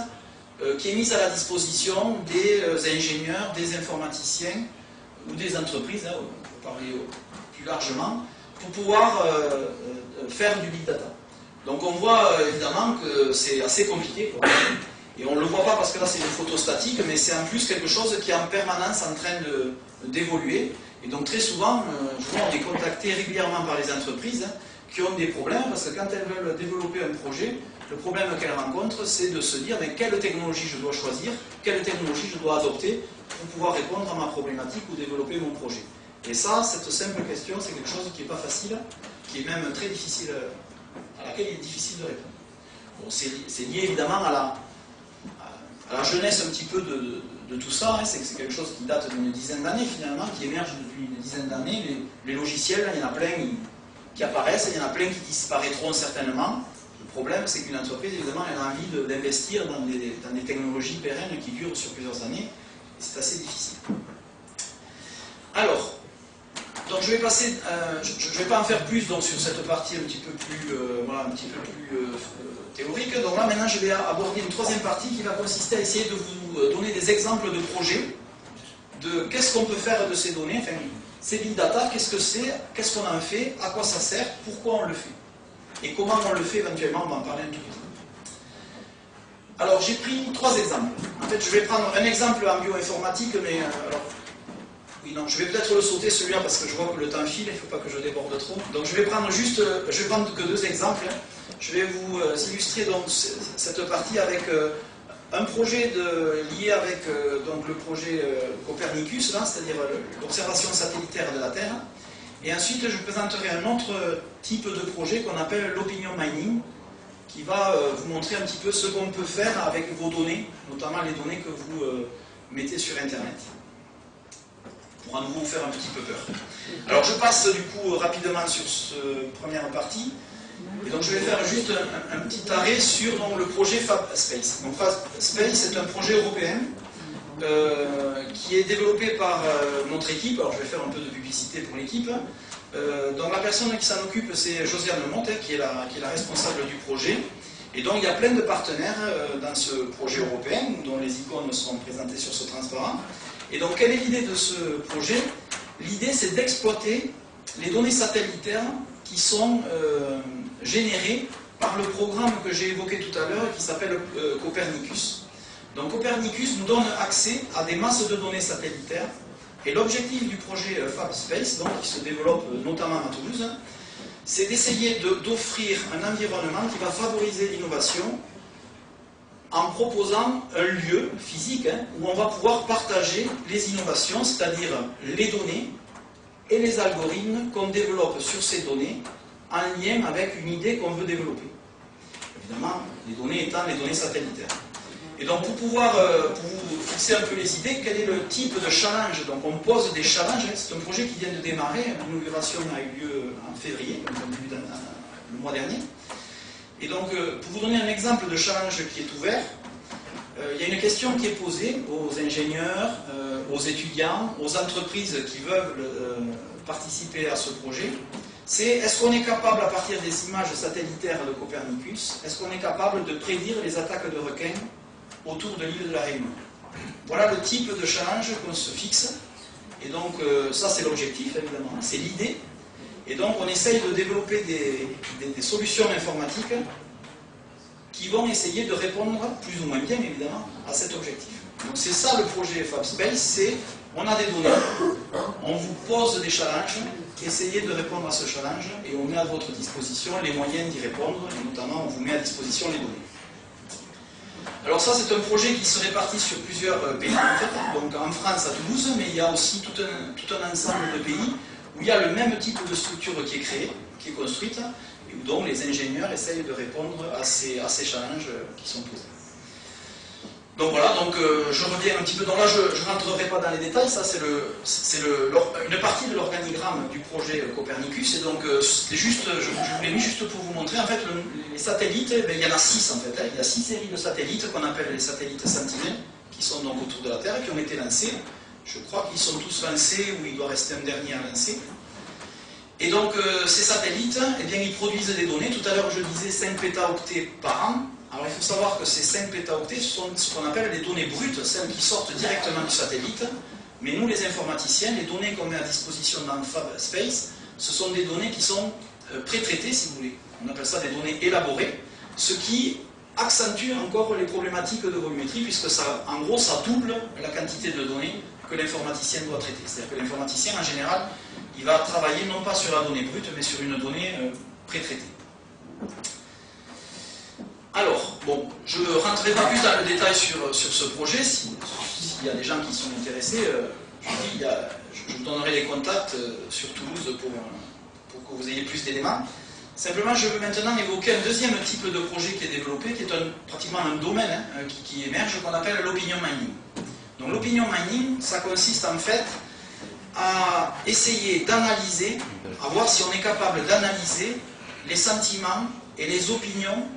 qui est mise à la disposition des ingénieurs, des informaticiens ou des entreprises, pour parler plus largement, pour pouvoir faire du big data. Donc on voit évidemment que c'est assez compliqué, quoi. Et on ne le voit pas parce que là c'est une photo statique, mais c'est en plus quelque chose qui est en permanence en train d'évoluer. Et donc très souvent, on est contacté régulièrement par les entreprises qui ont des problèmes, parce que quand elles veulent développer un projet, le problème qu'elles rencontrent, c'est de se dire mais quelle technologie je dois choisir, quelle technologie je dois adopter pour pouvoir répondre à ma problématique ou développer mon projet. Et ça, cette simple question, c'est quelque chose qui n'est pas facile, qui est même très difficile, à laquelle il est difficile de répondre. Bon, c'est lié évidemment à la jeunesse un petit peu de tout ça, hein. C'est quelque chose qui date d'une dizaine d'années finalement, qui émerge depuis une dizaine d'années. Les logiciels, il y en a plein qui apparaissent, il y en a plein qui disparaîtront certainement. Le problème, c'est qu'une entreprise, évidemment, elle a envie d'investir dans des technologies pérennes qui durent sur plusieurs années, et c'est assez difficile. Alors, donc je vais passer, je ne vais pas en faire plus donc, sur cette partie un petit peu plus, théorique. Donc là, maintenant, je vais aborder une troisième partie qui va consister à essayer de vous donner des exemples de projets, de qu'est-ce qu'on peut faire de ces données, enfin, ces big data, qu'est-ce que c'est, qu'est-ce qu'on en fait, à quoi ça sert, pourquoi on le fait, et comment on le fait éventuellement, on va en parler un tout petit peu. Alors, j'ai pris 3 exemples. En fait, je vais prendre un exemple en bioinformatique, mais alors, oui, non, je vais peut-être le sauter celui-là parce que je vois que le temps file, il ne faut pas que je déborde trop. Donc je vais prendre que 2 exemples. Je vais vous illustrer donc cette partie avec un projet lié avec donc le projet Copernicus, c'est-à-dire l'observation satellitaire de la Terre. Et ensuite, je présenterai un autre type de projet qu'on appelle l'opinion mining, qui va vous montrer un petit peu ce qu'on peut faire avec vos données, notamment les données que vous mettez sur Internet. Pour à nouveau vous faire un petit peu peur. Alors je passe du coup rapidement sur cette première partie. Et donc je vais faire juste un petit arrêt sur donc, le projet FabSpace. Donc FabSpace c'est un projet européen qui est développé par notre équipe. Alors je vais faire un peu de publicité pour l'équipe. Donc la personne qui s'en occupe c'est Josiane Monte qui est la responsable du projet. Et donc il y a plein de partenaires dans ce projet européen dont les icônes seront présentées sur ce transparent. Et donc, quelle est l'idée de ce projet? L'idée, c'est d'exploiter les données satellitaires qui sont générées par le programme que j'ai évoqué tout à l'heure, qui s'appelle Copernicus. Donc, Copernicus nous donne accès à des masses de données satellitaires. Et l'objectif du projet FabSpace, donc, qui se développe notamment à Toulouse, c'est d'essayer d'offrir un environnement qui va favoriser l'innovation en proposant un lieu physique où on va pouvoir partager les innovations, c'est-à-dire les données et les algorithmes qu'on développe sur ces données en lien avec une idée qu'on veut développer. Évidemment, les données étant les données satellitaires. Et donc pour vous fixer un peu les idées, quel est le type de challenge? Donc on pose des challenges, c'est un projet qui vient de démarrer, l'inauguration a eu lieu en février, le mois dernier. Et donc, pour vous donner un exemple de challenge qui est ouvert, il y a une question qui est posée aux ingénieurs, aux étudiants, aux entreprises qui veulent participer à ce projet. C'est est-ce qu'on est capable, à partir des images satellitaires de Copernicus, est-ce qu'on est capable de prédire les attaques de requins autour de l'île de la Réunion? Voilà le type de challenge qu'on se fixe. Et donc, ça c'est l'objectif, évidemment, c'est l'idée. Et donc on essaye de développer des solutions informatiques qui vont essayer de répondre, plus ou moins bien évidemment, à cet objectif. Donc c'est ça le projet FabSpace, c'est on a des données, on vous pose des challenges, essayez de répondre à ce challenge et on met à votre disposition les moyens d'y répondre, et notamment on vous met à disposition les données. Alors ça c'est un projet qui se répartit sur plusieurs pays en fait, donc en France à Toulouse, mais il y a aussi tout un ensemble de pays où il y a le même type de structure qui est créée, qui est construite, et dont les ingénieurs essayent de répondre à ces challenges qui sont posés. Donc voilà, donc, je reviens un petit peu, donc là je ne rentrerai pas dans les détails, ça c'est une partie de l'organigramme du projet Copernicus, et donc c'était juste, je vous l'ai mis juste pour vous montrer, en fait les satellites, il y en a 6 en fait, il y a 6 séries de satellites qu'on appelle les satellites Sentinelle, qui sont donc autour de la Terre, qui ont été lancés. Je crois qu'ils sont tous lancés, ou il doit rester un dernier à lancer. Et donc, ces satellites, eh bien, ils produisent des données. Tout à l'heure, je disais 5 pétaoctets par an. Alors, il faut savoir que ces 5 pétaoctets sont ce qu'on appelle les données brutes, celles qui sortent directement du satellite. Mais nous, les informaticiens, les données qu'on met à disposition dans FabSpace, ce sont des données qui sont pré-traitées, si vous voulez. On appelle ça des données élaborées, ce qui accentue encore les problématiques de volumétrie, puisque ça, en gros, ça double la quantité de données que l'informaticien doit traiter. C'est-à-dire que l'informaticien, en général, il va travailler non pas sur la donnée brute, mais sur une donnée pré-traitée. Alors, bon, je ne rentrerai pas plus dans le détail sur ce projet. S'il y a des gens qui sont intéressés, je vous donnerai les contacts sur Toulouse pour que vous ayez plus d'éléments. Simplement, je veux maintenant évoquer un deuxième type de projet qui est développé, qui est pratiquement un domaine qui émerge, qu'on appelle l'opinion mining. Donc l'opinion mining, ça consiste en fait à essayer d'analyser, à voir si on est capable d'analyser les sentiments et les opinions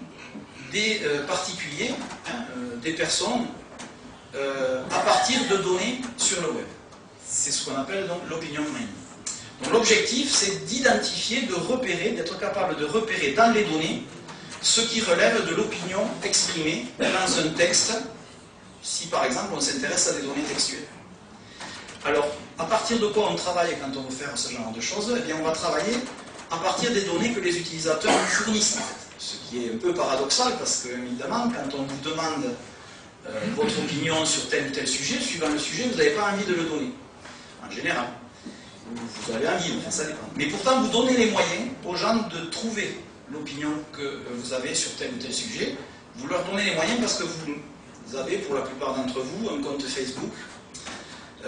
des particuliers, des personnes, à partir de données sur le web. C'est ce qu'on appelle donc l'opinion mining. Donc l'objectif, c'est d'identifier, de repérer, d'être capable de repérer dans les données ce qui relève de l'opinion exprimée dans un texte, si par exemple on s'intéresse à des données textuelles. Alors, à partir de quoi on travaille quand on veut faire ce genre de choses? Eh bien, on va travailler à partir des données que les utilisateurs nous fournissent. Ce qui est un peu paradoxal, parce que, évidemment, quand on vous demande votre opinion sur tel ou tel sujet, suivant le sujet, vous n'avez pas envie de le donner. En général. Vous avez envie, enfin ça dépend. Mais pourtant, vous donnez les moyens aux gens de trouver l'opinion que vous avez sur tel ou tel sujet. Vous leur donnez les moyens parce que vous avez, pour la plupart d'entre vous, un compte Facebook.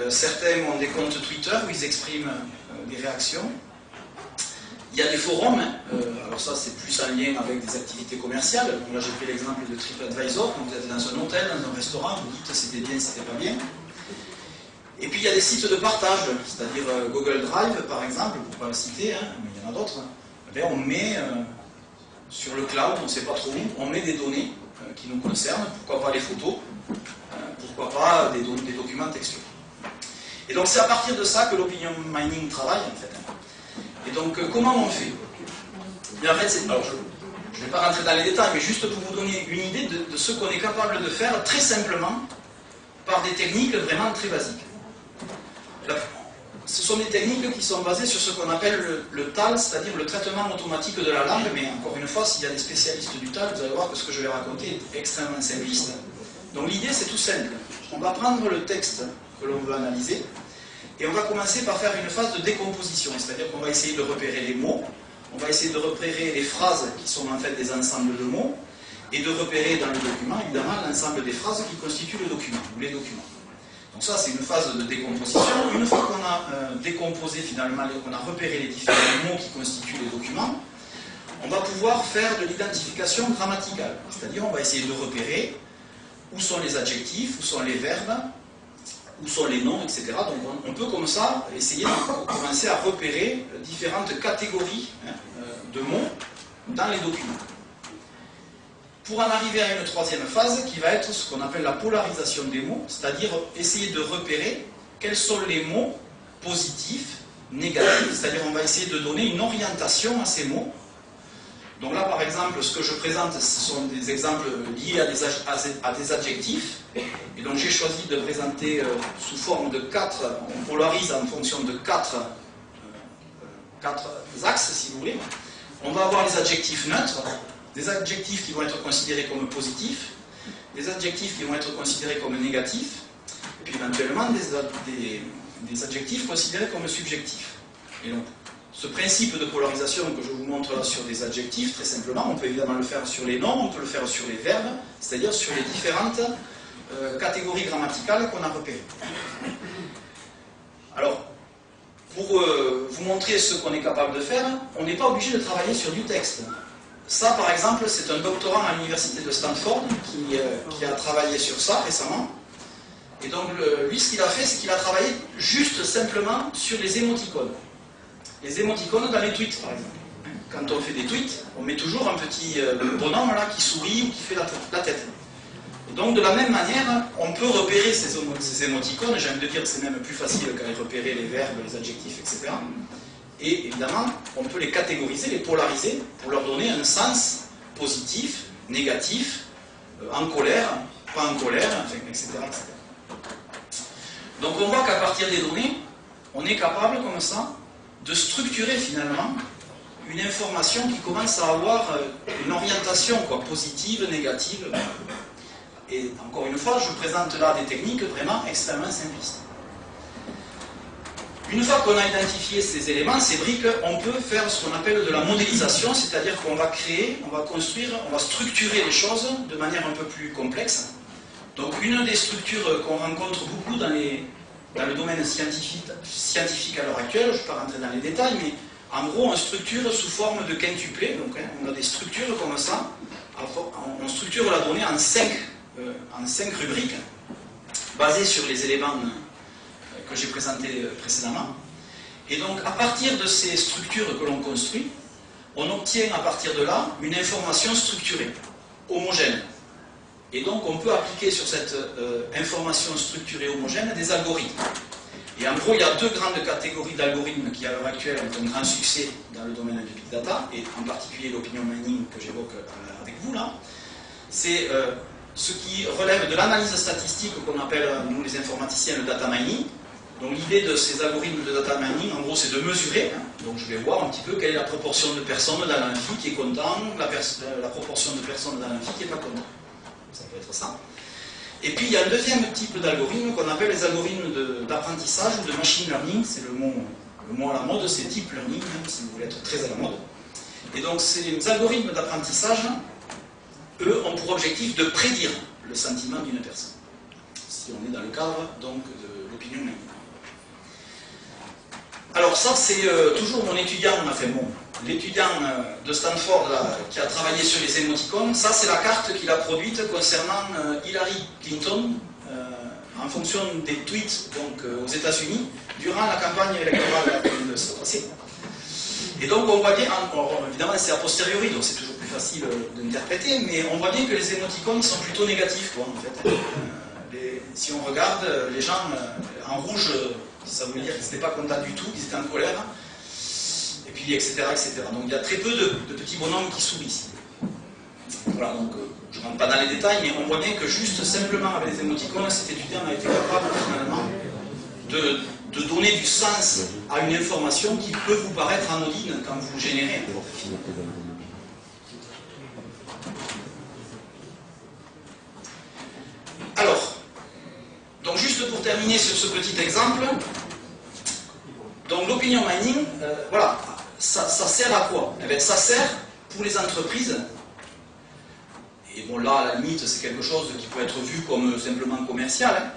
Certains ont des comptes Twitter où ils expriment des réactions. Il y a des forums, alors ça c'est plus en lien avec des activités commerciales. Donc là j'ai pris l'exemple de TripAdvisor. Donc vous êtes dans un hôtel, dans un restaurant, vous dites c'était bien, c'était pas bien. Et puis il y a des sites de partage, c'est-à-dire Google Drive par exemple, pour ne pas le citer, mais il y en a d'autres. On met sur le cloud, on ne sait pas trop où, on met des données qui nous concernent, pourquoi pas les photos, pourquoi pas des documents textuels. Et donc c'est à partir de ça que l'opinion mining travaille en fait. Et donc comment on fait? Et en fait, alors je ne vais pas rentrer dans les détails, mais juste pour vous donner une idée de ce qu'on est capable de faire très simplement par des techniques vraiment très basiques. Ce sont des techniques qui sont basées sur ce qu'on appelle le TAL, c'est-à-dire le traitement automatique de la langue, mais encore une fois, s'il y a des spécialistes du TAL, vous allez voir que ce que je vais raconter est extrêmement simpliste. Donc l'idée c'est tout simple. On va prendre le texte que l'on veut analyser, et on va commencer par faire une phase de décomposition, c'est-à-dire qu'on va essayer de repérer les mots, on va essayer de repérer les phrases qui sont en fait des ensembles de mots, et de repérer dans le document, évidemment, l'ensemble des phrases qui constituent le document, ou les documents. Donc ça, c'est une phase de décomposition. Une fois qu'on a décomposé finalement, qu'on a repéré les différents mots qui constituent les documents, on va pouvoir faire de l'identification grammaticale. C'est-à-dire, on va essayer de repérer où sont les adjectifs, où sont les verbes, où sont les noms, etc. Donc on peut comme ça essayer de commencer à repérer différentes catégories de mots dans les documents. Pour en arriver à une troisième phase qui va être ce qu'on appelle la polarisation des mots, c'est-à-dire essayer de repérer quels sont les mots positifs, négatifs, c'est-à-dire on va essayer de donner une orientation à ces mots. Donc là par exemple, ce que je présente, ce sont des exemples liés à des adjectifs, et donc j'ai choisi de présenter sous forme de 4, on polarise en fonction de 4 axes si vous voulez. On va avoir les adjectifs neutres, des adjectifs qui vont être considérés comme positifs, des adjectifs qui vont être considérés comme négatifs, et puis éventuellement des adjectifs considérés comme subjectifs. Et donc, ce principe de polarisation que je vous montre là sur des adjectifs, très simplement, on peut évidemment le faire sur les noms, on peut le faire sur les verbes, c'est-à-dire sur les différentes catégories grammaticales qu'on a repérées. Alors, pour vous montrer ce qu'on est capable de faire, on n'est pas obligé de travailler sur du texte. Ça, par exemple, c'est un doctorant à l'université de Stanford qui a travaillé sur ça récemment. Et donc, lui, ce qu'il a fait, c'est qu'il a travaillé juste simplement sur les émoticônes. Les émoticônes dans les tweets, par exemple. Quand on fait des tweets, on met toujours un petit bonhomme là qui sourit ou qui fait la tête. Et donc, de la même manière, on peut repérer ces émoticônes. J'ai envie de dire que c'est même plus facile qu'à repérer les verbes, les adjectifs, etc. Et évidemment, on peut les catégoriser, les polariser, pour leur donner un sens positif, négatif, en colère, pas en colère, etc., etc. Donc on voit qu'à partir des données, on est capable, comme ça, de structurer finalement une information qui commence à avoir une orientation positive, négative. Et encore une fois, je présente là des techniques vraiment extrêmement simplistes. Une fois qu'on a identifié ces éléments, ces briques, on peut faire ce qu'on appelle de la modélisation, c'est-à-dire qu'on va créer, on va construire, on va structurer les choses de manière un peu plus complexe. Donc une des structures qu'on rencontre beaucoup dans le domaine scientifique à l'heure actuelle, je ne vais pas rentrer dans les détails, mais en gros on structure sous forme de quintuplé, donc on a des structures comme ça, on structure la donnée en 5 rubriques, basées sur les éléments que j'ai présenté précédemment. Et donc, à partir de ces structures que l'on construit, on obtient à partir de là une information structurée, homogène. Et donc, on peut appliquer sur cette information structurée homogène des algorithmes. Et en gros, il y a 2 grandes catégories d'algorithmes qui, à l'heure actuelle, ont un grand succès dans le domaine du big data, et en particulier l'opinion mining que j'évoque avec vous là. C'est ce qui relève de l'analyse statistique qu'on appelle, nous les informaticiens, le data mining. Donc l'idée de ces algorithmes de data mining, en gros, c'est de mesurer. Donc je vais voir un petit peu quelle est la proportion de personnes dans l'amphi qui est content, la proportion de personnes dans l'amphi qui n'est pas content. Ça peut être ça. Et puis il y a un deuxième type d'algorithme qu'on appelle les algorithmes d'apprentissage ou de machine learning. C'est le mot à la mode, c'est deep learning, si vous voulez être très à la mode. Et donc ces algorithmes d'apprentissage, eux, ont pour objectif de prédire le sentiment d'une personne. Si on est dans le cadre donc de l'opinion mining. Alors ça, c'est toujours mon étudiant, l'étudiant de Stanford là, qui a travaillé sur les émoticônes. Ça, c'est la carte qu'il a produite concernant Hillary Clinton en fonction des tweets donc, aux États-Unis durant la campagne électorale qui vient de se passer. Et donc on voit bien, évidemment c'est a posteriori, donc c'est toujours plus facile d'interpréter, mais on voit bien que les émoticônes sont plutôt négatifs, quoi, en fait. Si on regarde, les gens en rouge, ça veut dire qu'ils n'étaient pas contents du tout, qu'ils étaient en colère, et puis etc., etc. Donc il y a très peu de petits bonhommes qui sourient ici. Voilà, donc je ne rentre pas dans les détails, mais on voit bien que juste simplement avec les émoticônes, cet étudiant a été capable finalement de donner du sens à une information qui peut vous paraître anodine quand vous générez. Alors, donc juste pour terminer sur ce petit exemple, donc l'opinion mining, voilà, ça sert à quoi? Eh bien, ça sert pour les entreprises, et bon là à la limite c'est quelque chose qui peut être vu comme simplement commercial, hein.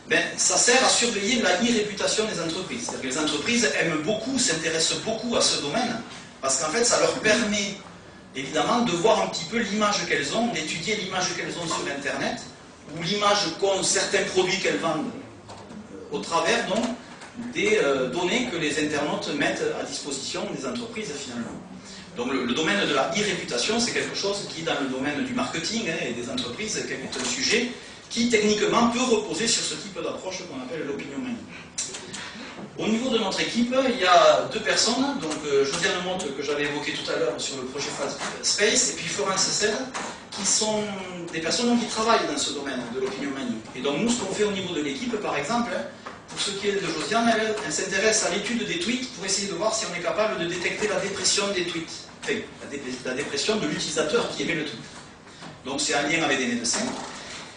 Ben, ça sert à surveiller la e-réputation des entreprises. C'est-à-dire que les entreprises aiment beaucoup, s'intéressent beaucoup à ce domaine, parce qu'en fait ça leur permet évidemment de voir un petit peu l'image qu'elles ont, d'étudier l'image qu'elles ont sur Internet, ou l'image qu'ont certains produits qu'elles vendent, au travers donc des données que les internautes mettent à disposition des entreprises finalement. Donc le domaine de la e-réputation, c'est quelque chose qui, dans le domaine du marketing et des entreprises, est un sujet qui techniquement peut reposer sur ce type d'approche qu'on appelle l'opinion mining. Au niveau de notre équipe, il y a 2 personnes, donc Josiane Monte que j'avais évoqué tout à l'heure sur le projet Space, et puis Florence Serre, qui sont des personnes qui travaillent dans ce domaine de l'opinion mining. Et donc nous, ce qu'on fait au niveau de l'équipe, par exemple, pour ce qui est de Josiane, elle s'intéresse à l'étude des tweets pour essayer de voir si on est capable de détecter la dépression des tweets, enfin, la dépression de l'utilisateur qui émet le tweet. Donc c'est un lien avec des médecins.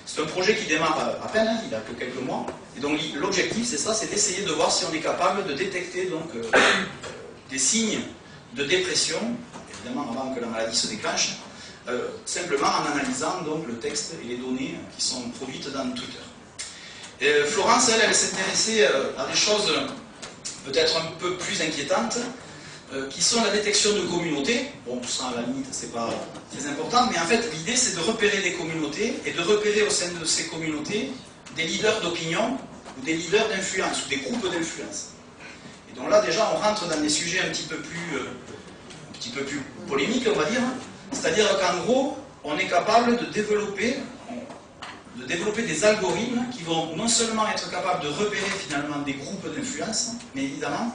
C'est un projet qui démarre à peine, hein, il a que quelques mois. Et donc l'objectif, c'est ça, c'est d'essayer de voir si on est capable de détecter donc, des signes de dépression, évidemment avant que la maladie se déclenche, simplement en analysant donc, le texte et les données qui sont produites dans Twitter. Et Florence, elle s'intéressait à des choses peut-être un peu plus inquiétantes, qui sont la détection de communautés. Bon, ça à la limite, c'est pas très important, mais en fait, l'idée c'est de repérer des communautés et de repérer au sein de ces communautés des leaders d'opinion ou des leaders d'influence ou des groupes d'influence. Et donc là, déjà, on rentre dans des sujets un petit peu plus polémiques, on va dire. C'est-à-dire qu'en gros, on est capable de développer des algorithmes qui vont non seulement être capables de repérer finalement des groupes d'influence, mais évidemment,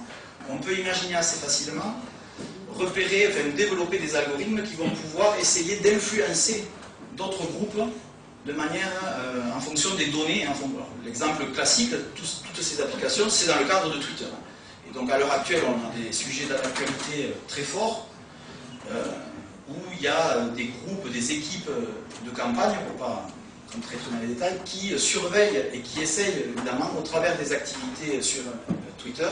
on peut imaginer assez facilement développer des algorithmes qui vont pouvoir essayer d'influencer d'autres groupes de manière en fonction des données. L'exemple classique de toutes ces applications, c'est dans le cadre de Twitter. Et donc à l'heure actuelle, on a des sujets d'actualité très forts où il y a des groupes, des équipes de campagne, pour ne pas rentrer trop dans les détails, qui surveillent et qui essayent évidemment au travers des activités sur Twitter,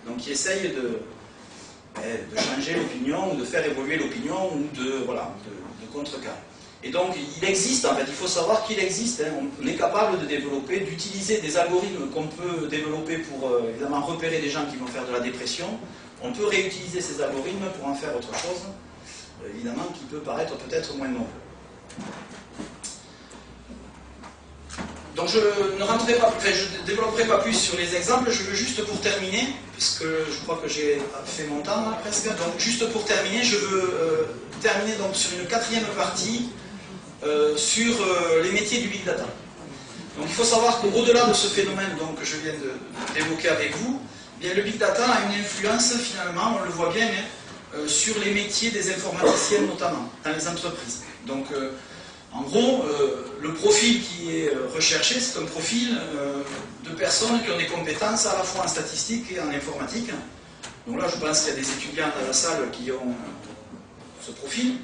donc qui essayent de changer l'opinion, ou de faire évoluer l'opinion, ou de contrecarrer. Et donc, il existe, en fait, il faut savoir qu'il existe, hein, on est capable de développer, d'utiliser des algorithmes qu'on peut développer pour, évidemment, repérer des gens qui vont faire de la dépression. On peut réutiliser ces algorithmes pour en faire autre chose, évidemment, qui peut paraître peut-être moins noble. Donc, je ne développerai pas plus sur les exemples, je veux juste pour terminer, puisque je crois que j'ai fait mon temps, là, presque, donc juste pour terminer, je veux terminer donc, sur une quatrième partie, sur les métiers du Big Data. Donc il faut savoir qu'au-delà de ce phénomène donc, que je viens d'évoquer avec vous, bien, le Big Data a une influence finalement, on le voit bien, sur les métiers des informaticiens notamment, dans les entreprises. Donc en gros, le profil qui est recherché, c'est un profil de personnes qui ont des compétences à la fois en statistique et en informatique. Donc là je pense qu'il y a des étudiants dans la salle qui ont ce profil.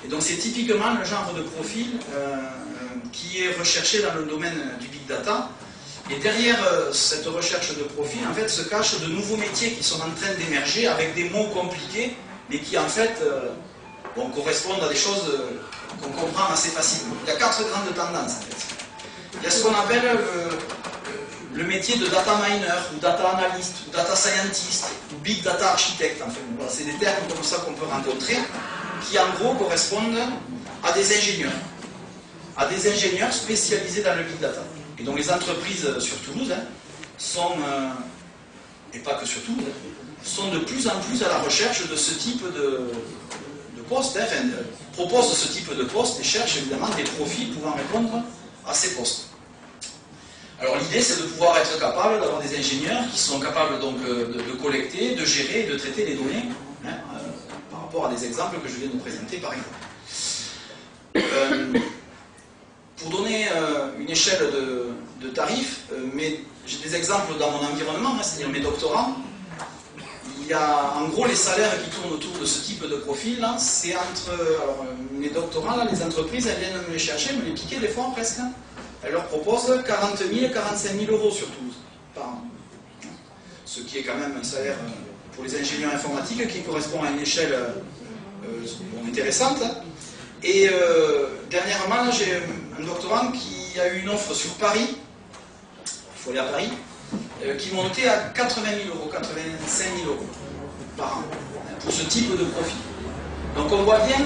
Et donc c'est typiquement le genre de profil qui est recherché dans le domaine du Big Data. Et derrière cette recherche de profil, en fait, se cachent de nouveaux métiers qui sont en train d'émerger avec des mots compliqués, mais qui en fait correspondent à des choses qu'on comprend assez facilement. Il y a 4 grandes tendances en fait. Il y a ce qu'on appelle le métier de data miner, ou data analyst, ou data scientist, ou big data architect. En fait. Voilà, c'est des termes comme ça qu'on peut rencontrer, qui en gros correspondent à des ingénieurs spécialisés dans le big data. Et donc les entreprises sur Toulouse sont, et pas que sur Toulouse, sont de plus en plus à la recherche de ce type de poste, proposent ce type de poste et cherchent évidemment des profils pouvant répondre à ces postes. Alors l'idée c'est de pouvoir être capable d'avoir des ingénieurs qui sont capables donc de collecter, de gérer et de traiter les données par rapport à des exemples que je viens de présenter par exemple. Pour donner une échelle de tarifs, j'ai des exemples dans mon environnement, c'est-à-dire mes doctorants. Il y a en gros les salaires qui tournent autour de ce type de profil, c'est entre. Alors, mes doctorants, là, les entreprises, elles viennent me les chercher, me les piquer des fois presque. Elles leur proposent 40 000, 45 000 euros sur Toulouse par an. Ce qui est quand même un salaire pour les ingénieurs informatiques qui correspond à une échelle intéressante. Et dernièrement, j'ai un doctorant qui a eu une offre sur Paris, il faut aller à Paris, qui montait à 80 000 euros, 85 000 euros par an, pour ce type de profil. Donc on voit bien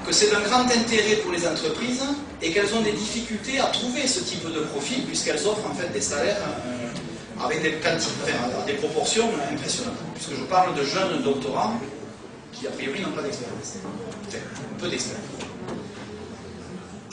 que c'est d'un grand intérêt pour les entreprises et qu'elles ont des difficultés à trouver ce type de profil, puisqu'elles offrent en fait des salaires avec des proportions impressionnantes. Puisque je parle de jeunes doctorants qui a priori n'ont pas d'expérience. Enfin, peu d'expérience.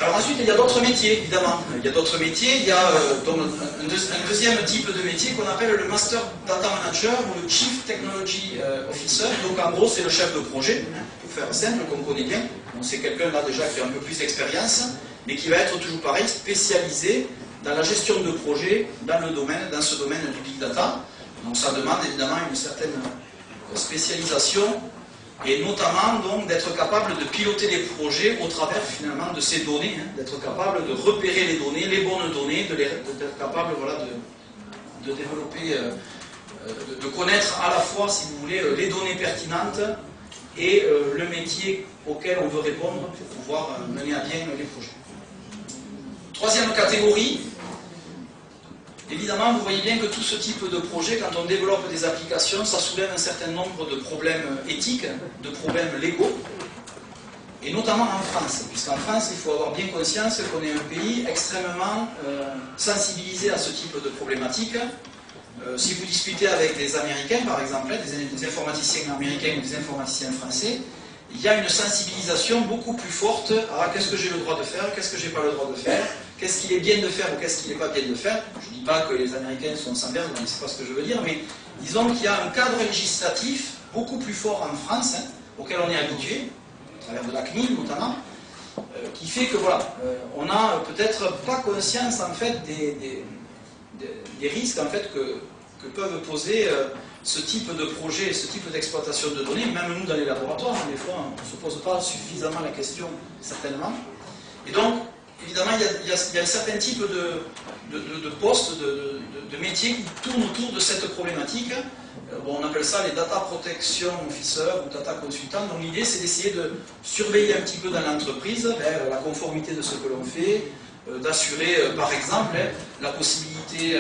Alors ensuite, il y a d'autres métiers, évidemment. Il y a d'autres métiers. Il y a donc un deuxième type de métier qu'on appelle le Master Data Manager ou le Chief Technology Officer. Donc en gros, c'est le chef de projet, pour faire simple, qu'on connaît bien. Donc c'est quelqu'un là déjà qui a un peu plus d'expérience, mais qui va être toujours pareil, spécialisé dans la gestion de projets dans ce domaine du Big Data. Donc ça demande évidemment une certaine spécialisation, et notamment donc d'être capable de piloter les projets au travers finalement de ces données, d'être capable de repérer les données, les bonnes données, d'être capable de développer, de connaître à la fois, si vous voulez, les données pertinentes et le métier auquel on veut répondre pour pouvoir mener à bien les projets. Troisième catégorie. Évidemment, vous voyez bien que tout ce type de projet, quand on développe des applications, ça soulève un certain nombre de problèmes éthiques, de problèmes légaux, et notamment en France, puisqu'en France, il faut avoir bien conscience qu'on est un pays extrêmement sensibilisé à ce type de problématiques. Si vous discutez avec des Américains, par exemple, des informaticiens américains ou des informaticiens français, il y a une sensibilisation beaucoup plus forte à qu'est-ce que j'ai le droit de faire, qu'est-ce que j'ai pas le droit de faire, qu'est-ce qu'il est bien de faire ou qu'est-ce qu'il n'est pas bien de faire. Je ne dis pas que les Américains sont sans verre, c'est pas ce que je veux dire, mais disons qu'il y a un cadre législatif beaucoup plus fort en France, auquel on est habitué, à travers de la CNIL notamment, qui fait que voilà, on n'a peut-être pas conscience en fait des risques en fait que peuvent poser ce type de projet, ce type d'exploitation de données. Même nous dans les laboratoires, des fois on ne se pose pas suffisamment la question, certainement. Et donc, évidemment, il y a un certain type de postes, de métiers qui tournent autour de cette problématique. Bon, on appelle ça les data protection officers ou data consultants. Donc l'idée, c'est d'essayer de surveiller un petit peu dans l'entreprise la conformité de ce que l'on fait, d'assurer, par exemple, la possibilité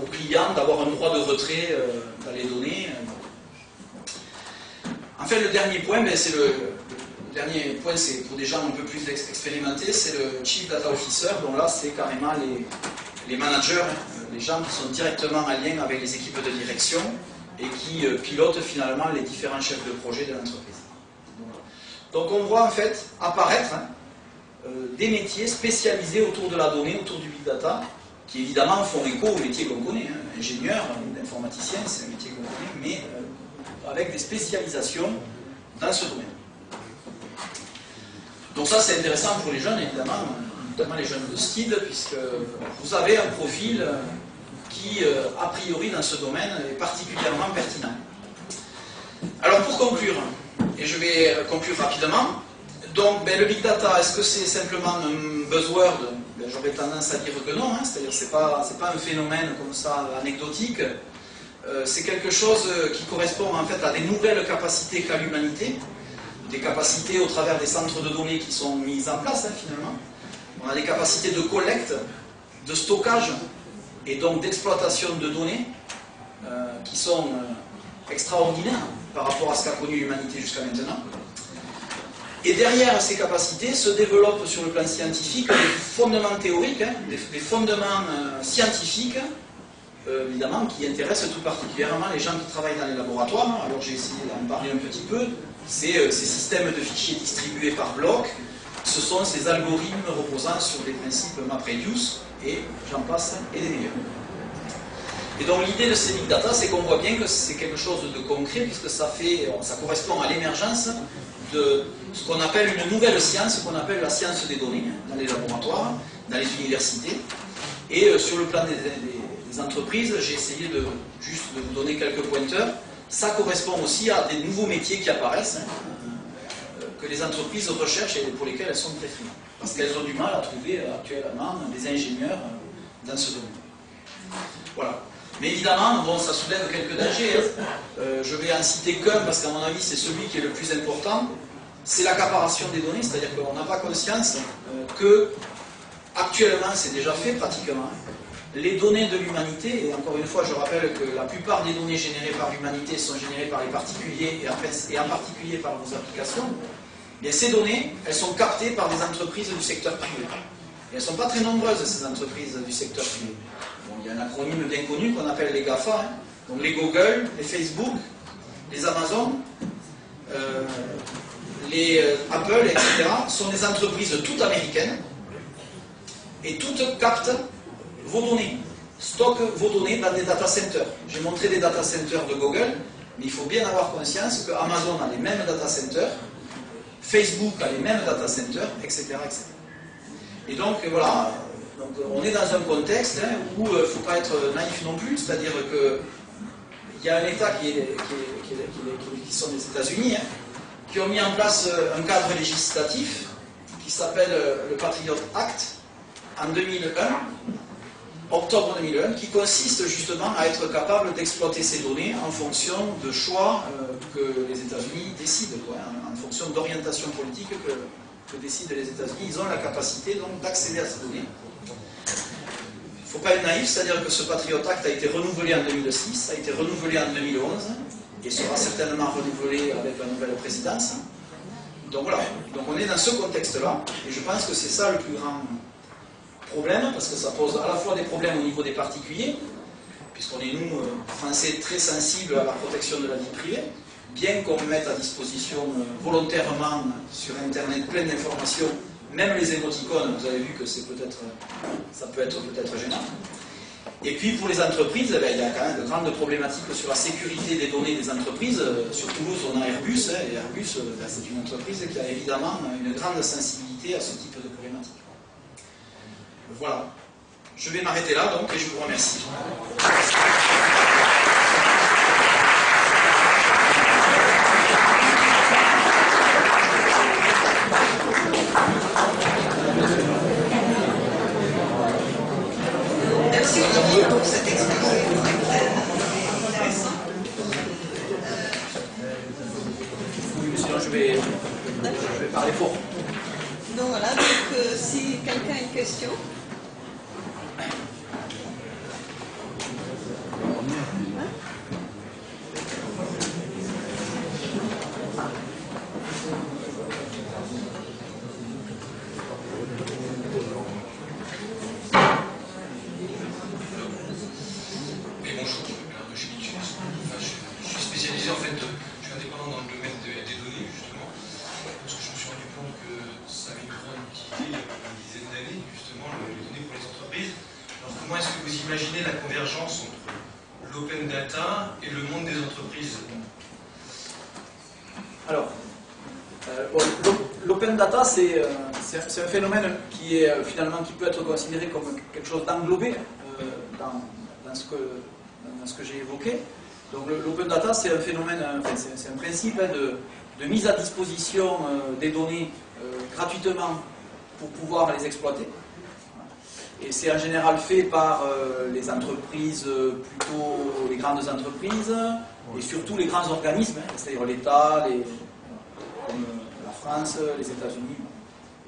aux clients d'avoir un droit de retrait dans les données. En fait, le dernier point, c'est c'est pour des gens un peu plus expérimentés, c'est le Chief Data Officer, dont là, c'est carrément les managers, les gens qui sont directement en lien avec les équipes de direction et qui pilotent finalement les différents chefs de projet de l'entreprise. Donc on voit en fait apparaître des métiers spécialisés autour de la donnée, autour du big data, qui évidemment font écho aux métiers qu'on connaît, ingénieur, informaticien, c'est un métier qu'on connaît, mais avec des spécialisations dans ce domaine. Donc ça c'est intéressant pour les jeunes évidemment, notamment les jeunes de STID, puisque vous avez un profil qui, a priori dans ce domaine, est particulièrement pertinent. Alors pour conclure, et je vais conclure rapidement, donc le big data, est-ce que c'est simplement un buzzword? J'aurais tendance à dire que non, c'est-à-dire c'est pas un phénomène comme ça anecdotique, c'est quelque chose qui correspond en fait à des nouvelles capacités qu'a l'humanité, des capacités au travers des centres de données qui sont mises en place finalement. On a des capacités de collecte, de stockage et donc d'exploitation de données qui sont extraordinaires par rapport à ce qu'a connu l'humanité jusqu'à maintenant. Et derrière ces capacités se développent sur le plan scientifique des fondements théoriques, des fondements scientifiques, évidemment, qui intéressent tout particulièrement les gens qui travaillent dans les laboratoires. Alors j'ai essayé d'en parler un petit peu. C'est ces systèmes de fichiers distribués par bloc, ce sont ces algorithmes reposant sur des principes MapReduce, et j'en passe, et des meilleurs. Et donc l'idée de ces big data, c'est qu'on voit bien que c'est quelque chose de concret, puisque ça correspond à l'émergence de ce qu'on appelle une nouvelle science, qu'on appelle la science des données, dans les laboratoires, dans les universités. Et sur le plan des entreprises, j'ai essayé juste de vous donner quelques pointeurs. Ça correspond aussi à des nouveaux métiers qui apparaissent, que les entreprises recherchent et pour lesquels elles sont très friandes. Parce qu'elles ont du mal à trouver actuellement des ingénieurs dans ce domaine. Voilà. Mais évidemment, bon, ça soulève quelques dangers. Je vais en citer qu'un parce qu'à mon avis c'est celui qui est le plus important. C'est l'accaparation des données, c'est-à-dire qu'on n'a pas conscience que actuellement c'est déjà fait pratiquement. Les données de l'humanité, et encore une fois je rappelle que la plupart des données générées par l'humanité sont générées par les particuliers et en particulier par vos applications, et ces données, elles sont captées par des entreprises du secteur privé. Et elles ne sont pas très nombreuses ces entreprises du secteur privé. Bon, il y a un acronyme bien connu qu'on appelle les GAFA, donc les Google, les Facebook, les Amazon, les Apple, etc. sont des entreprises toutes américaines et toutes captent vos données, stockent vos données dans des data centers. J'ai montré des data centers de Google, mais il faut bien avoir conscience que Amazon a les mêmes data centers, Facebook a les mêmes data centers, etc. etc. Et donc voilà, on est dans un contexte où il ne faut pas être naïf non plus, c'est-à-dire qu'il y a un État qui sont les États-Unis, qui ont mis en place un cadre législatif qui s'appelle le Patriot Act en 2001, octobre 2001, qui consiste justement à être capable d'exploiter ces données en fonction de choix que les États-Unis décident, en fonction d'orientation politique que décident les États-Unis. Ils ont la capacité donc d'accéder à ces données. Il ne faut pas être naïf, c'est-à-dire que ce Patriot Act a été renouvelé en 2006, a été renouvelé en 2011, et sera certainement renouvelé avec la nouvelle présidence. Donc voilà, donc on est dans ce contexte-là, et je pense que c'est ça le plus grand problème, parce que ça pose à la fois des problèmes au niveau des particuliers, puisqu'on est, nous, Français, très sensibles à la protection de la vie privée, bien qu'on mette à disposition volontairement sur Internet plein d'informations, même les émoticônes, vous avez vu que ça peut être peut-être gênant. Et puis pour les entreprises, il y a quand même de grandes problématiques sur la sécurité des données des entreprises. Sur Toulouse, on a Airbus, et Airbus, c'est une entreprise qui a évidemment une grande sensibilité à ce type de problématiques. Voilà. Je vais m'arrêter là donc et je vous remercie. je vais parler fort. Donc voilà, donc, si quelqu'un a une question. Imaginez la convergence entre l'open data et le monde des entreprises. Alors, l'open data, c'est un phénomène qui est finalement qui peut être considéré comme quelque chose d'englobé dans ce que j'ai évoqué. Donc l'open data, c'est un phénomène, c'est un principe de mise à disposition des données gratuitement pour pouvoir les exploiter. Et c'est en général fait par les entreprises, plutôt les grandes entreprises, et surtout les grands organismes, c'est-à-dire l'État, comme la France, les États-Unis.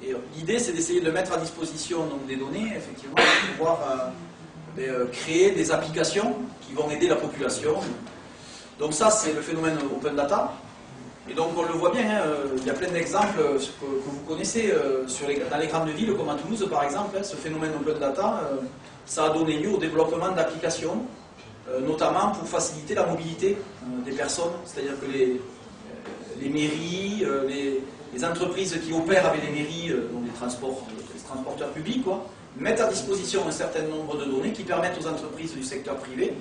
Et l'idée, c'est d'essayer de mettre à disposition donc, des données, effectivement, pour pouvoir créer des applications qui vont aider la population. Donc ça, c'est le phénomène open data. Et donc on le voit bien, hein, il y a plein d'exemples que vous connaissez dans les grandes villes comme à Toulouse par exemple, hein, ce phénomène open data, ça a donné lieu au développement d'applications, notamment pour faciliter la mobilité des personnes, c'est-à-dire que les mairies, les entreprises qui opèrent avec les mairies, donc les transporteurs publics, quoi, mettent à disposition un certain nombre de données qui permettent aux entreprises du secteur privé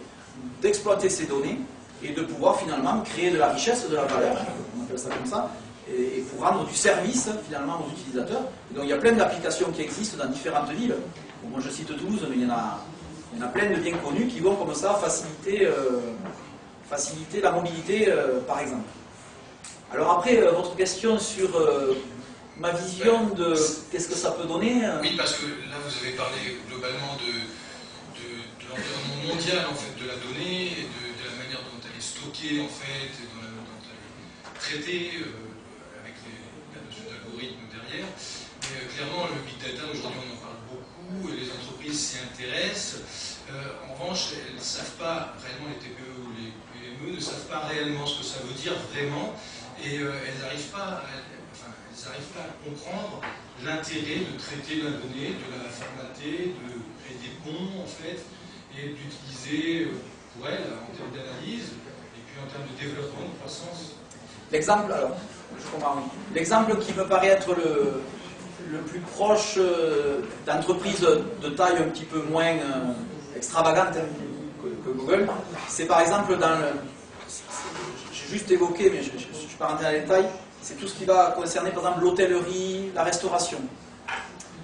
d'exploiter ces données et de pouvoir finalement créer de la richesse, de la valeur, on appelle ça comme ça, et pour rendre du service finalement aux utilisateurs. Et donc il y a plein d'applications qui existent dans différentes villes. Bon, moi je cite Toulouse, mais il y en a plein de bien connus qui vont comme ça faciliter la mobilité par exemple. Alors après, votre question sur ma vision de qu'est-ce que ça peut donner. Oui, parce que là vous avez parlé globalement de l'environnement mondial en fait, de la donnée et de la manière dont elle est stockée en fait, et dont elle est traitée avec la notion d'algorithme derrière. Mais clairement, le big data aujourd'hui on en parle beaucoup et les entreprises s'y intéressent. En revanche, elles ne savent pas réellement, les TPE ou les PME ne savent pas réellement ce que ça veut dire vraiment, et elles n'arrivent pas à comprendre l'intérêt de traiter la donnée, de la formater, de créer des ponts en fait, et d'utiliser pour elles en termes d'analyse et puis en termes de développement, de croissance. L'exemple, alors, je comprends. L'exemple qui me paraît être le plus proche d'entreprises de taille un petit peu moins extravagante que Google, c'est par exemple dans le... J'ai juste évoqué, mais je ne suis pas rentré dans les détails, c'est tout ce qui va concerner par exemple l'hôtellerie, la restauration.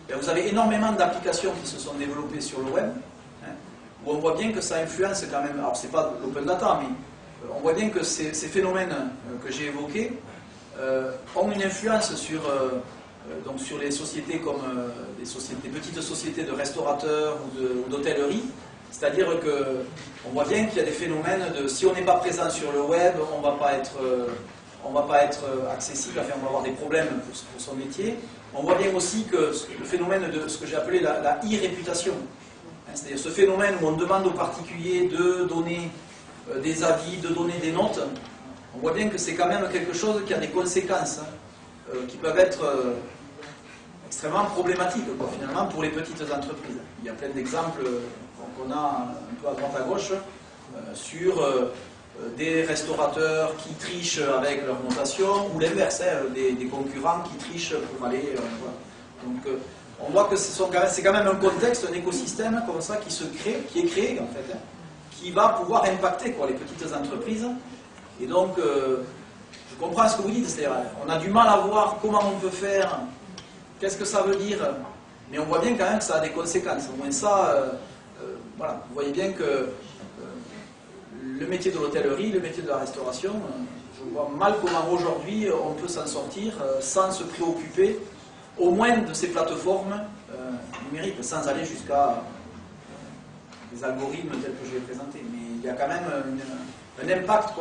Et vous avez énormément d'applications qui se sont développées sur le web, hein, où on voit bien que ça influence quand même, alors c'est pas l'open data, mais on voit bien que ces phénomènes que j'ai évoqués ont une influence sur les sociétés comme des petites sociétés de restaurateurs ou d'hôtellerie. C'est-à-dire qu'on voit bien qu'il y a des phénomènes de si on n'est pas présent sur le web, on ne va pas être accessible, enfin on va avoir des problèmes pour son métier. On voit bien aussi que le phénomène de ce que j'ai appelé la e-réputation, hein, c'est-à-dire ce phénomène où on demande aux particuliers de donner des avis, de donner des notes, on voit bien que c'est quand même quelque chose qui a des conséquences qui peuvent être extrêmement problématiques finalement pour les petites entreprises. Il y a plein d'exemples qu'on a un peu à droite à gauche sur des restaurateurs qui trichent avec leur notation ou l'inverse, hein, des concurrents qui trichent pour aller... voilà. Donc on voit que c'est quand même un contexte, un écosystème comme ça qui est créé en fait, hein, qui va pouvoir impacter les petites entreprises. Et donc je comprends ce que vous dites, c'est-à-dire on a du mal à voir comment on peut faire, qu'est-ce que ça veut dire, mais on voit bien quand même que ça a des conséquences. Au moins ça, voilà, vous voyez bien que le métier de l'hôtellerie, le métier de la restauration, je vois mal comment aujourd'hui on peut s'en sortir sans se préoccuper au moins de ces plateformes numériques, sans aller jusqu'à des algorithmes tels que je l'ai présenté. Mais il y a quand même un impact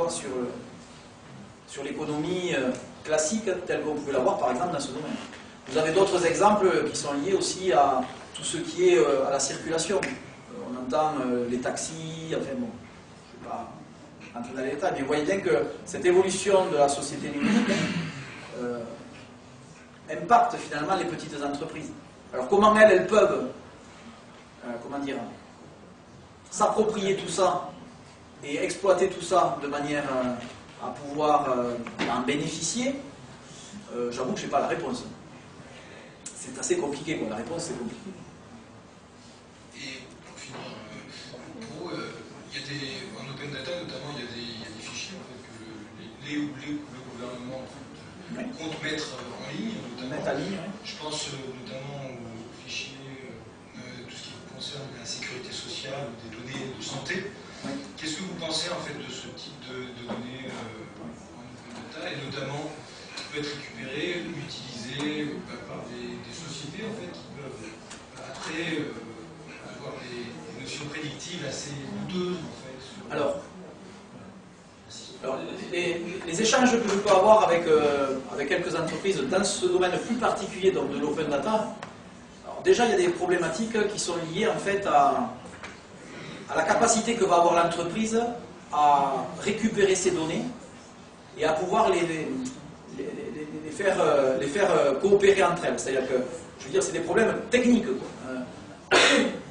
sur l'économie classique telle qu'on pouvait l'avoir par exemple dans ce domaine. Vous avez d'autres exemples qui sont liés aussi à tout ce qui est à la circulation. On entend les taxis, enfin bon, je ne vais pas entrer dans les détails, mais vous voyez bien que cette évolution de la société numérique impacte finalement les petites entreprises. Alors comment elles peuvent, comment dire, s'approprier tout ça et exploiter tout ça de manière à pouvoir en bénéficier, j'avoue que je n'ai pas la réponse. C'est assez compliqué, quoi. La réponse c'est compliqué. Et pour finir, pour eux, en open data notamment, il y a des fichiers en fait, que le gouvernement en fait, compte mettre en ligne. Notamment, je pense notamment aux fichiers, tout ce qui concerne la sécurité sociale ou des données de santé. Oui. Qu'est-ce que vous pensez en fait de ce type de données en open data et notamment qui peut être récupéré, utilisé par des sociétés en fait qui peuvent après avoir des notions prédictives assez douteuses en fait. Alors les échanges que je peux avoir avec quelques entreprises dans ce domaine plus particulier donc de l'open data, alors déjà il y a des problématiques qui sont liées en fait à la capacité que va avoir l'entreprise à récupérer ces données et à pouvoir les faire coopérer entre elles. C'est-à-dire que, je veux dire, c'est des problèmes techniques.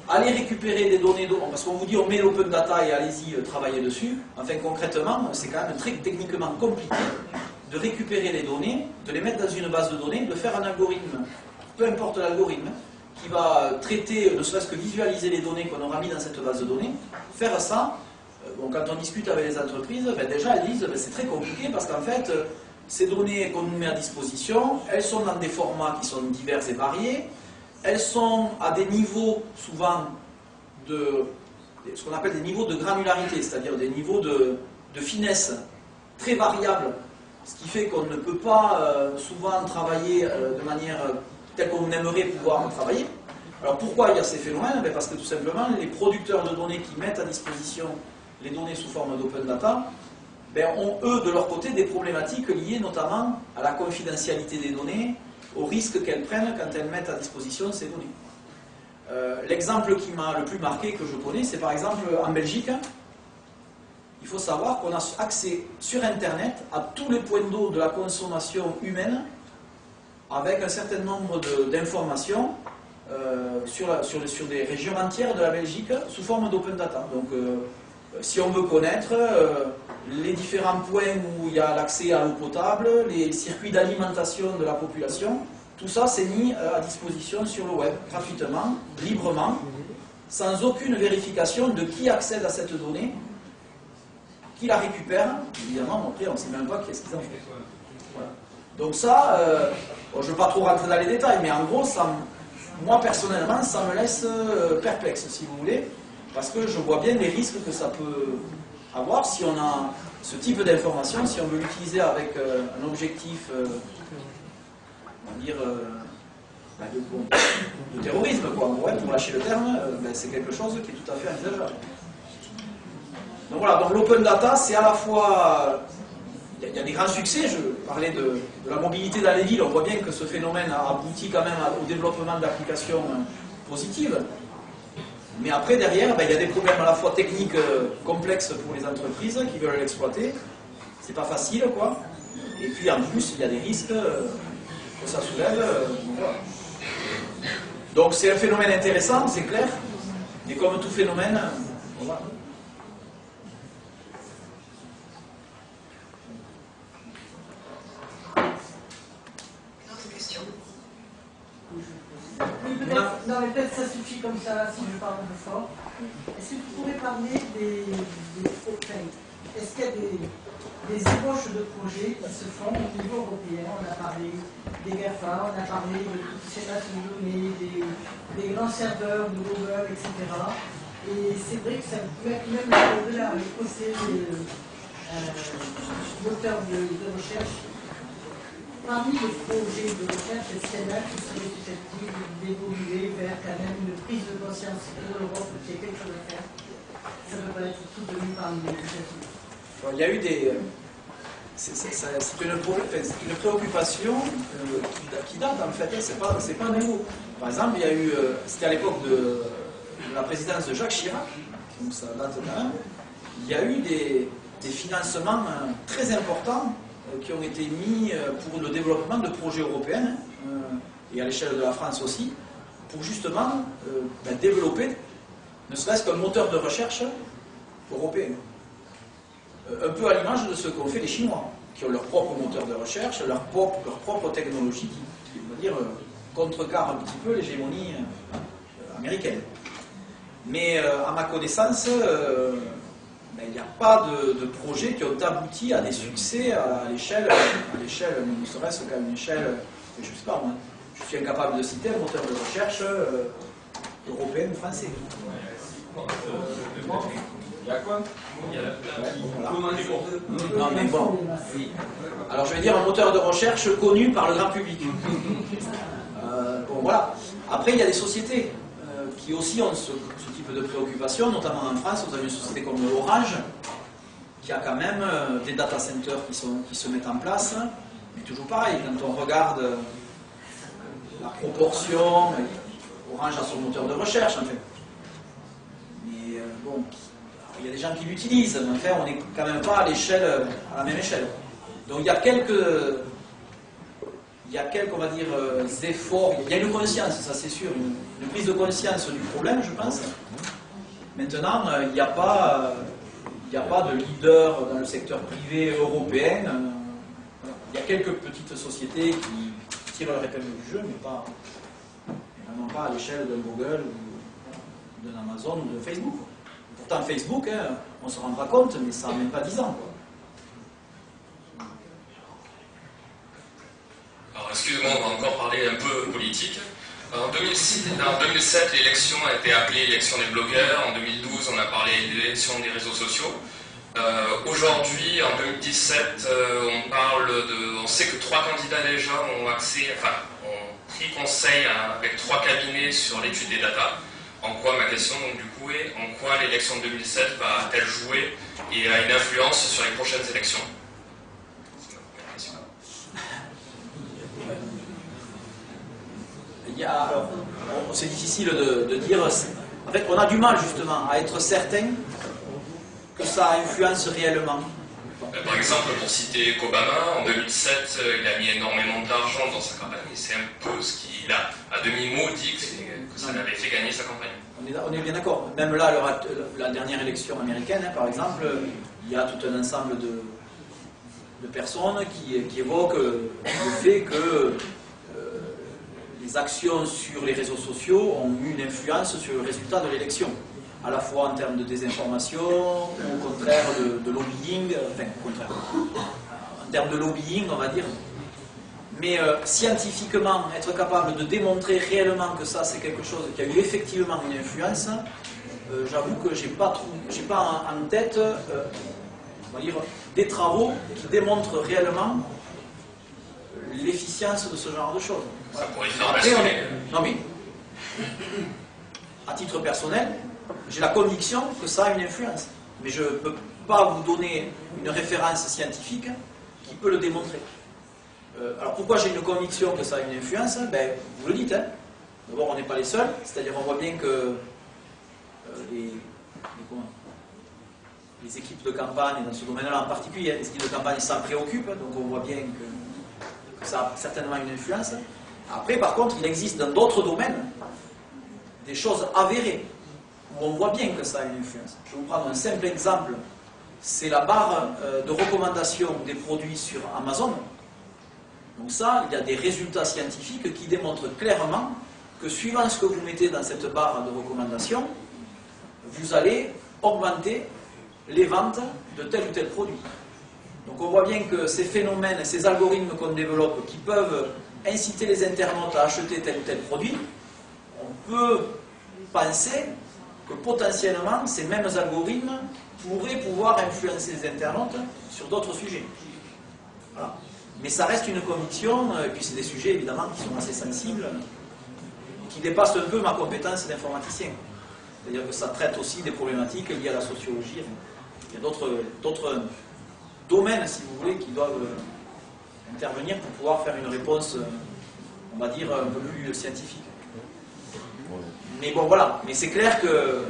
Aller récupérer des données, parce qu'on vous dit on met l'open data et allez-y travailler dessus, enfin concrètement, c'est quand même très techniquement compliqué de récupérer les données, de les mettre dans une base de données, de faire un algorithme, peu importe l'algorithme, qui va traiter, ne serait-ce que visualiser les données qu'on aura mis dans cette base de données. Faire ça, bon, quand on discute avec les entreprises, ben déjà elles disent c'est très compliqué parce qu'en fait, ces données qu'on nous met à disposition, elles sont dans des formats qui sont divers et variés, elles sont à des niveaux souvent de ce qu'on appelle des niveaux de granularité, c'est-à-dire des niveaux de finesse très variables, ce qui fait qu'on ne peut pas souvent travailler de manière telle qu'on aimerait pouvoir travailler. Alors pourquoi il y a ces phénomènes? Parce que tout simplement, les producteurs de données qui mettent à disposition les données sous forme d'open data ont eux de leur côté des problématiques liées notamment à la confidentialité des données, au risque qu'elles prennent quand elles mettent à disposition ces données. L'exemple qui m'a le plus marqué que je connais, c'est par exemple en Belgique. Il faut savoir qu'on a accès sur Internet à tous les points d'eau de la consommation humaine avec un certain nombre d'informations sur des régions entières de la Belgique sous forme d'open data. Donc si on veut connaître les différents points où il y a l'accès à l'eau potable, les circuits d'alimentation de la population, tout ça c'est mis à disposition sur le web, gratuitement, librement, sans aucune vérification de qui accède à cette donnée, qui la récupère. Évidemment, après on ne sait même pas qu'est-ce qu'ils en font. Voilà. Donc ça, bon, je ne veux pas trop rentrer dans les détails, mais en gros, moi personnellement, ça me laisse perplexe, si vous voulez, parce que je vois bien les risques que ça peut avoir si on a ce type d'information, si on veut l'utiliser avec un objectif, on va dire, de terrorisme, quoi. Ouais, pour lâcher le terme, c'est quelque chose qui est tout à fait envisageable. Donc voilà, donc l'open data, c'est à la fois... Il y a des grands succès, je parlais de la mobilité dans les villes, on voit bien que ce phénomène a abouti quand même au développement d'applications positives. Mais après, derrière, il y a des problèmes à la fois techniques complexes pour les entreprises qui veulent l'exploiter. C'est pas facile, quoi. Et puis en plus, il y a des risques que ça soulève. Voilà. Donc c'est un phénomène intéressant, c'est clair. Mais comme tout phénomène, voilà. Non, mais peut-être ça suffit comme ça, si je parle un peu fort. Est-ce que vous pourrez parler est-ce qu'il y a des ébauches de projets qui se font au niveau européen? On a parlé des GAFA, on a parlé de toutes ces bases de données, des grands serveurs de Google, etc. Et c'est vrai que ça peut être même au-delà, le côté moteur de recherche. Parmi les projets de recherche, est-ce qu'il y en a qui seraient susceptibles d'évoluer vers quand même une prise de conscience pour l'Europe qu'il y a quelque chose à faire? Ça ne peut pas être soutenu par les législatives. Il y a eu c'est une préoccupation qui date en fait, c'est pas nouveau. Par exemple, il y a eu, c'était à l'époque de la présidence de Jacques Chirac, donc ça date quand même, il y a eu des financements très importants qui ont été mis pour le développement de projets européens, et à l'échelle de la France aussi, pour justement développer ne serait-ce qu'un moteur de recherche européen. Un peu à l'image de ce qu'ont fait les Chinois, qui ont leur propre moteur de recherche, leur propre technologie, qui on va dire, contrecarre un petit peu l'hégémonie américaine. Mais à ma connaissance, il n'y a pas de projets qui ont abouti à des succès à l'échelle, ne serait-ce qu'à une échelle, je ne sais pas moi, je suis incapable de citer un moteur de recherche européen ou français. Il y a quoi? Non mais bon, oui. Alors je vais dire un moteur de recherche connu par le grand public. Bon voilà. Après il y a des sociétés qui aussi ont ce type de préoccupation, notamment en France, vous avez une société comme Orange, qui a quand même des data centers qui se mettent en place, mais toujours pareil, quand on regarde la proportion, Orange a son moteur de recherche en fait. Mais bon, il y a des gens qui l'utilisent, mais enfin on n'est quand même pas à la même échelle. Donc il y a quelques on va dire, efforts, il y a une conscience, ça c'est sûr, une prise de conscience du problème, je pense. Maintenant, il n'y a pas de leader dans le secteur privé européen. Il y a quelques petites sociétés qui tirent leur épingle du jeu, mais vraiment pas à l'échelle de Google, ou d'un Amazon ou de Facebook. Pourtant, Facebook, on ne se rend pas compte, mais ça n'a même pas 10 ans. Quoi. Alors, excusez-moi, on va encore parler un peu politique. En 2007, l'élection a été appelée l'élection des blogueurs. En 2012, on a parlé de l'élection des réseaux sociaux. Aujourd'hui, en 2017, on sait que 3 candidats déjà ont pris conseil avec 3 cabinets sur l'étude des datas. En quoi, ma question donc du coup est, en quoi l'élection de 2007 va-t-elle jouer et a une influence sur les prochaines élections? C'est difficile de dire. En fait, on a du mal justement à être certain que ça influence réellement. Par exemple, pour citer qu'Obama, en 2007, il a mis énormément d'argent dans sa campagne et c'est un peu ce qu'il a, à demi-mot, dit que ça l'avait fait gagner sa campagne. On est bien d'accord. Même là, la dernière élection américaine, par exemple, il y a tout un ensemble de personnes qui évoquent le fait que les actions sur les réseaux sociaux ont eu une influence sur le résultat de l'élection, à la fois en termes de désinformation, ou au contraire de lobbying, en termes de lobbying, on va dire. Mais scientifiquement, être capable de démontrer réellement que ça, c'est quelque chose qui a eu effectivement une influence, j'avoue que j'ai pas en tête, on va dire, des travaux qui démontrent réellement l'efficience de ce genre de choses. Ça pourrait faire basculer. Non mais, à titre personnel, j'ai la conviction que ça a une influence. Mais je ne peux pas vous donner une référence scientifique qui peut le démontrer. Alors pourquoi j'ai une conviction que ça a une influence? Ben, vous le dites, hein. D'abord on n'est pas les seuls, c'est-à-dire on voit bien que les équipes de campagne, dans ce domaine-là en particulier, les équipes de campagne s'en préoccupent, donc on voit bien que ça a certainement une influence. Après, par contre, il existe dans d'autres domaines des choses avérées, où on voit bien que ça a une influence. Je vais vous prendre un simple exemple, c'est la barre de recommandation des produits sur Amazon. Donc ça, il y a des résultats scientifiques qui démontrent clairement que suivant ce que vous mettez dans cette barre de recommandation, vous allez augmenter les ventes de tel ou tel produit. Donc on voit bien que ces phénomènes, ces algorithmes qu'on développe, qui peuvent inciter les internautes à acheter tel ou tel produit, on peut penser que potentiellement ces mêmes algorithmes pourraient pouvoir influencer les internautes sur d'autres sujets. Voilà. Mais ça reste une conviction, et puis c'est des sujets évidemment qui sont assez sensibles, qui dépassent un peu ma compétence d'informaticien. C'est-à-dire que ça traite aussi des problématiques liées à la sociologie. Il y a d'autres domaines, si vous voulez, qui doivent intervenir pour pouvoir faire une réponse, on va dire, un peu plus scientifique. Mais bon, voilà. Mais c'est clair que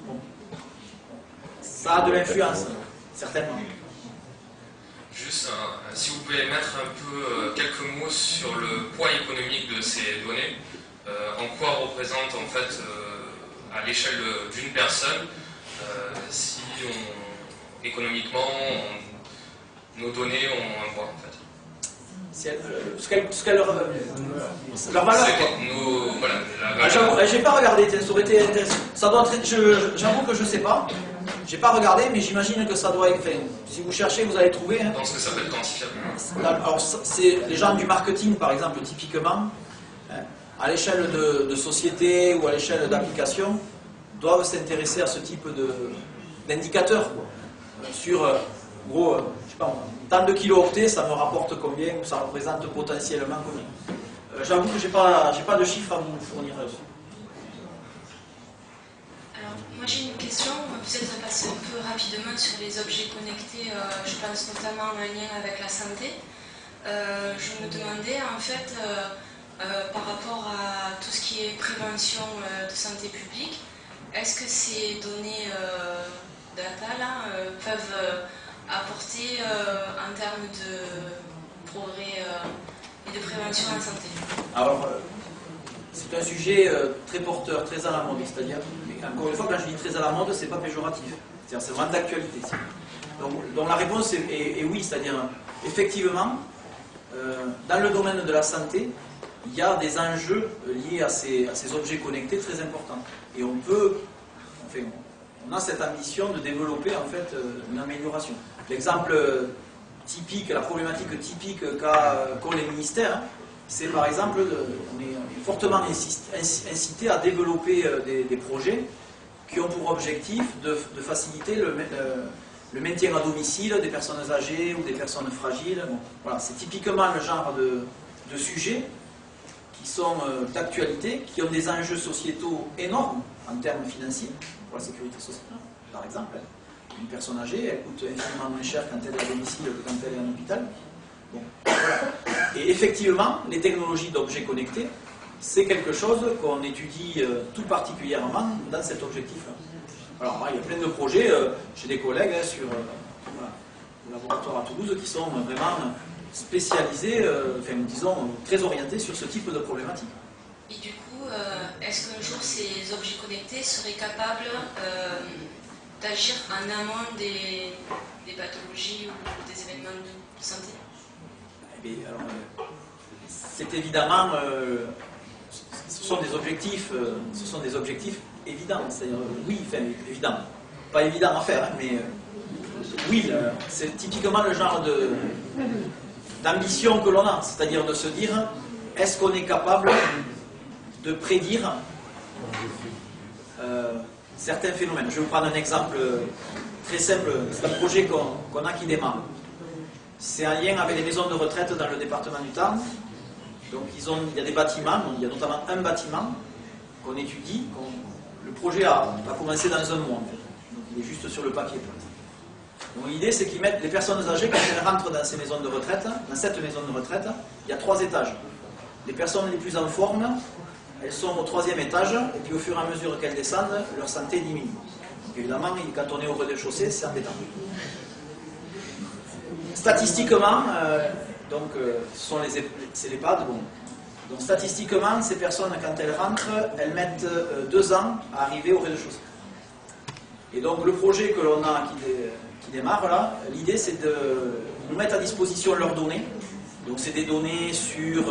bon, ça a de l'influence, certainement. Juste, si vous pouvez mettre un peu quelques mots sur le poids économique de ces données, en quoi représente en fait à l'échelle d'une personne, si économiquement nos données ont un poids en fait. Leur valeur, quoi. Voilà, j'ai pas regardé, ça aurait été intéressant. Ça doit être, j'avoue que je sais pas. J'ai pas regardé, mais j'imagine que ça doit être. Enfin, si vous cherchez, vous allez trouver. Hein. Je pense que ça peut être quantifiable. Alors, c'est les gens du marketing, par exemple, typiquement, à l'échelle de société ou à l'échelle d'application, doivent s'intéresser à ce type d'indicateurs. Sur, gros, je sais pas, tant de kilo-octets, ça me rapporte combien, ou ça représente potentiellement combien. J'avoue que j'ai pas de chiffres à vous fournir là-dessus. Alors, moi j'ai une question, peut-être passer un peu rapidement sur les objets connectés, je pense notamment en lien avec la santé. Je me demandais en fait, par rapport à tout ce qui est prévention de santé publique, est-ce que ces données data là peuvent apporter en termes de progrès et de prévention en santé? Alors, c'est un sujet très porteur, très à la mode, c'est-à-dire, encore une fois, quand je dis très à la mode, c'est pas péjoratif, c'est-à-dire c'est vraiment d'actualité. Donc la réponse est oui, c'est-à-dire, effectivement, dans le domaine de la santé, il y a des enjeux liés à ces objets connectés très importants. Et on a cette ambition de développer en fait une amélioration. L'exemple typique, la problématique typique qu'ont les ministères, c'est par exemple, on est fortement incité à développer des projets qui ont pour objectif de faciliter le maintien à domicile des personnes âgées ou des personnes fragiles. Bon, voilà, c'est typiquement le genre de sujets qui sont d'actualité, qui ont des enjeux sociétaux énormes en termes financiers, pour la sécurité sociale, par exemple. Une personne âgée, elle coûte infiniment moins cher quand elle est à domicile que quand elle est en hôpital. Bon, voilà. Et effectivement, les technologies d'objets connectés, c'est quelque chose qu'on étudie tout particulièrement dans cet objectif-là. Alors, il y a plein de projets, j'ai des collègues sur le laboratoire à Toulouse qui sont vraiment spécialisés, disons, très orientés sur ce type de problématique. Et du coup, est-ce qu'un jour ces objets connectés seraient capables d'agir en amont des pathologies ou des événements de santé? Eh bien, alors, c'est évidemment, ce sont des objectifs évidents. C'est-à-dire, oui, évident. Pas évident à faire, hein, mais oui, c'est typiquement le genre d'ambition que l'on a. C'est-à-dire de se dire, est-ce qu'on est capable de prédire certains phénomènes. Je vais vous prendre un exemple très simple. C'est un projet qu'on a qui démarre. C'est un lien avec les maisons de retraite dans le département du Tarn. Donc il y a des bâtiments, il y a notamment un bâtiment qu'on étudie. Le projet va commencer dans un mois. En fait. Donc il est juste sur le papier. Donc l'idée c'est qu'ils mettent les personnes âgées, quand elles rentrent dans ces maisons de retraite, dans cette maison de retraite, il y a 3 étages. Les personnes les plus en forme, elles sont au 3e étage, et puis au fur et à mesure qu'elles descendent, leur santé diminue. Donc évidemment, quand on est au rez-de-chaussée, c'est embêtant. Statistiquement, c'est l'EHPAD, bon. Donc statistiquement, ces personnes, quand elles rentrent, elles mettent 2 ans à arriver au rez-de-chaussée. Et donc le projet que l'on a qui démarre là, l'idée c'est de nous mettre à disposition leurs données. Donc c'est des données sur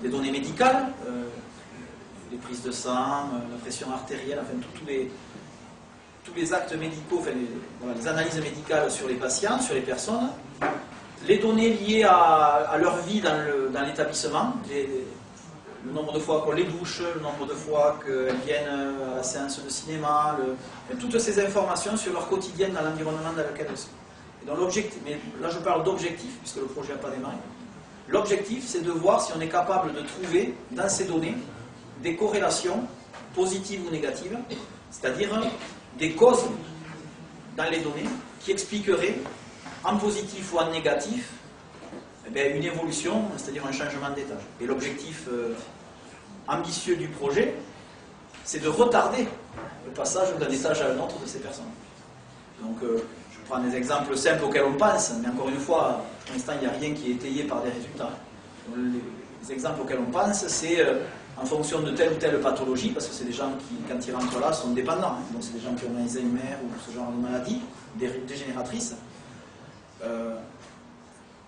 des données médicales, les prises de sang, la pression artérielle, enfin tous les actes médicaux, les analyses médicales sur les patients, sur les personnes, les données liées à leur vie dans l'établissement, le nombre de fois qu'on les douche, le nombre de fois qu'elles viennent à la séance de cinéma, toutes ces informations sur leur quotidien dans l'environnement dans lequel elles sont. Et donc l'objectif, mais là je parle d'objectif, puisque le projet n'a pas démarré. L'objectif, c'est de voir si on est capable de trouver dans ces données des corrélations positives ou négatives, c'est-à-dire des causes dans les données qui expliqueraient en positif ou en négatif, eh bien, une évolution, c'est-à-dire un changement d'étage. Et l'objectif ambitieux du projet, c'est de retarder le passage d'un étage à un autre de ces personnes. Donc, je prends des exemples simples auxquels on pense, mais encore une fois, pour l'instant, il n'y a rien qui est étayé par des résultats. Donc, les exemples auxquels on pense, c'est en fonction de telle ou telle pathologie, parce que c'est des gens qui, quand ils rentrent là, sont dépendants. Hein. Donc, c'est des gens qui ont Alzheimer ou ce genre de maladie dégénératrices.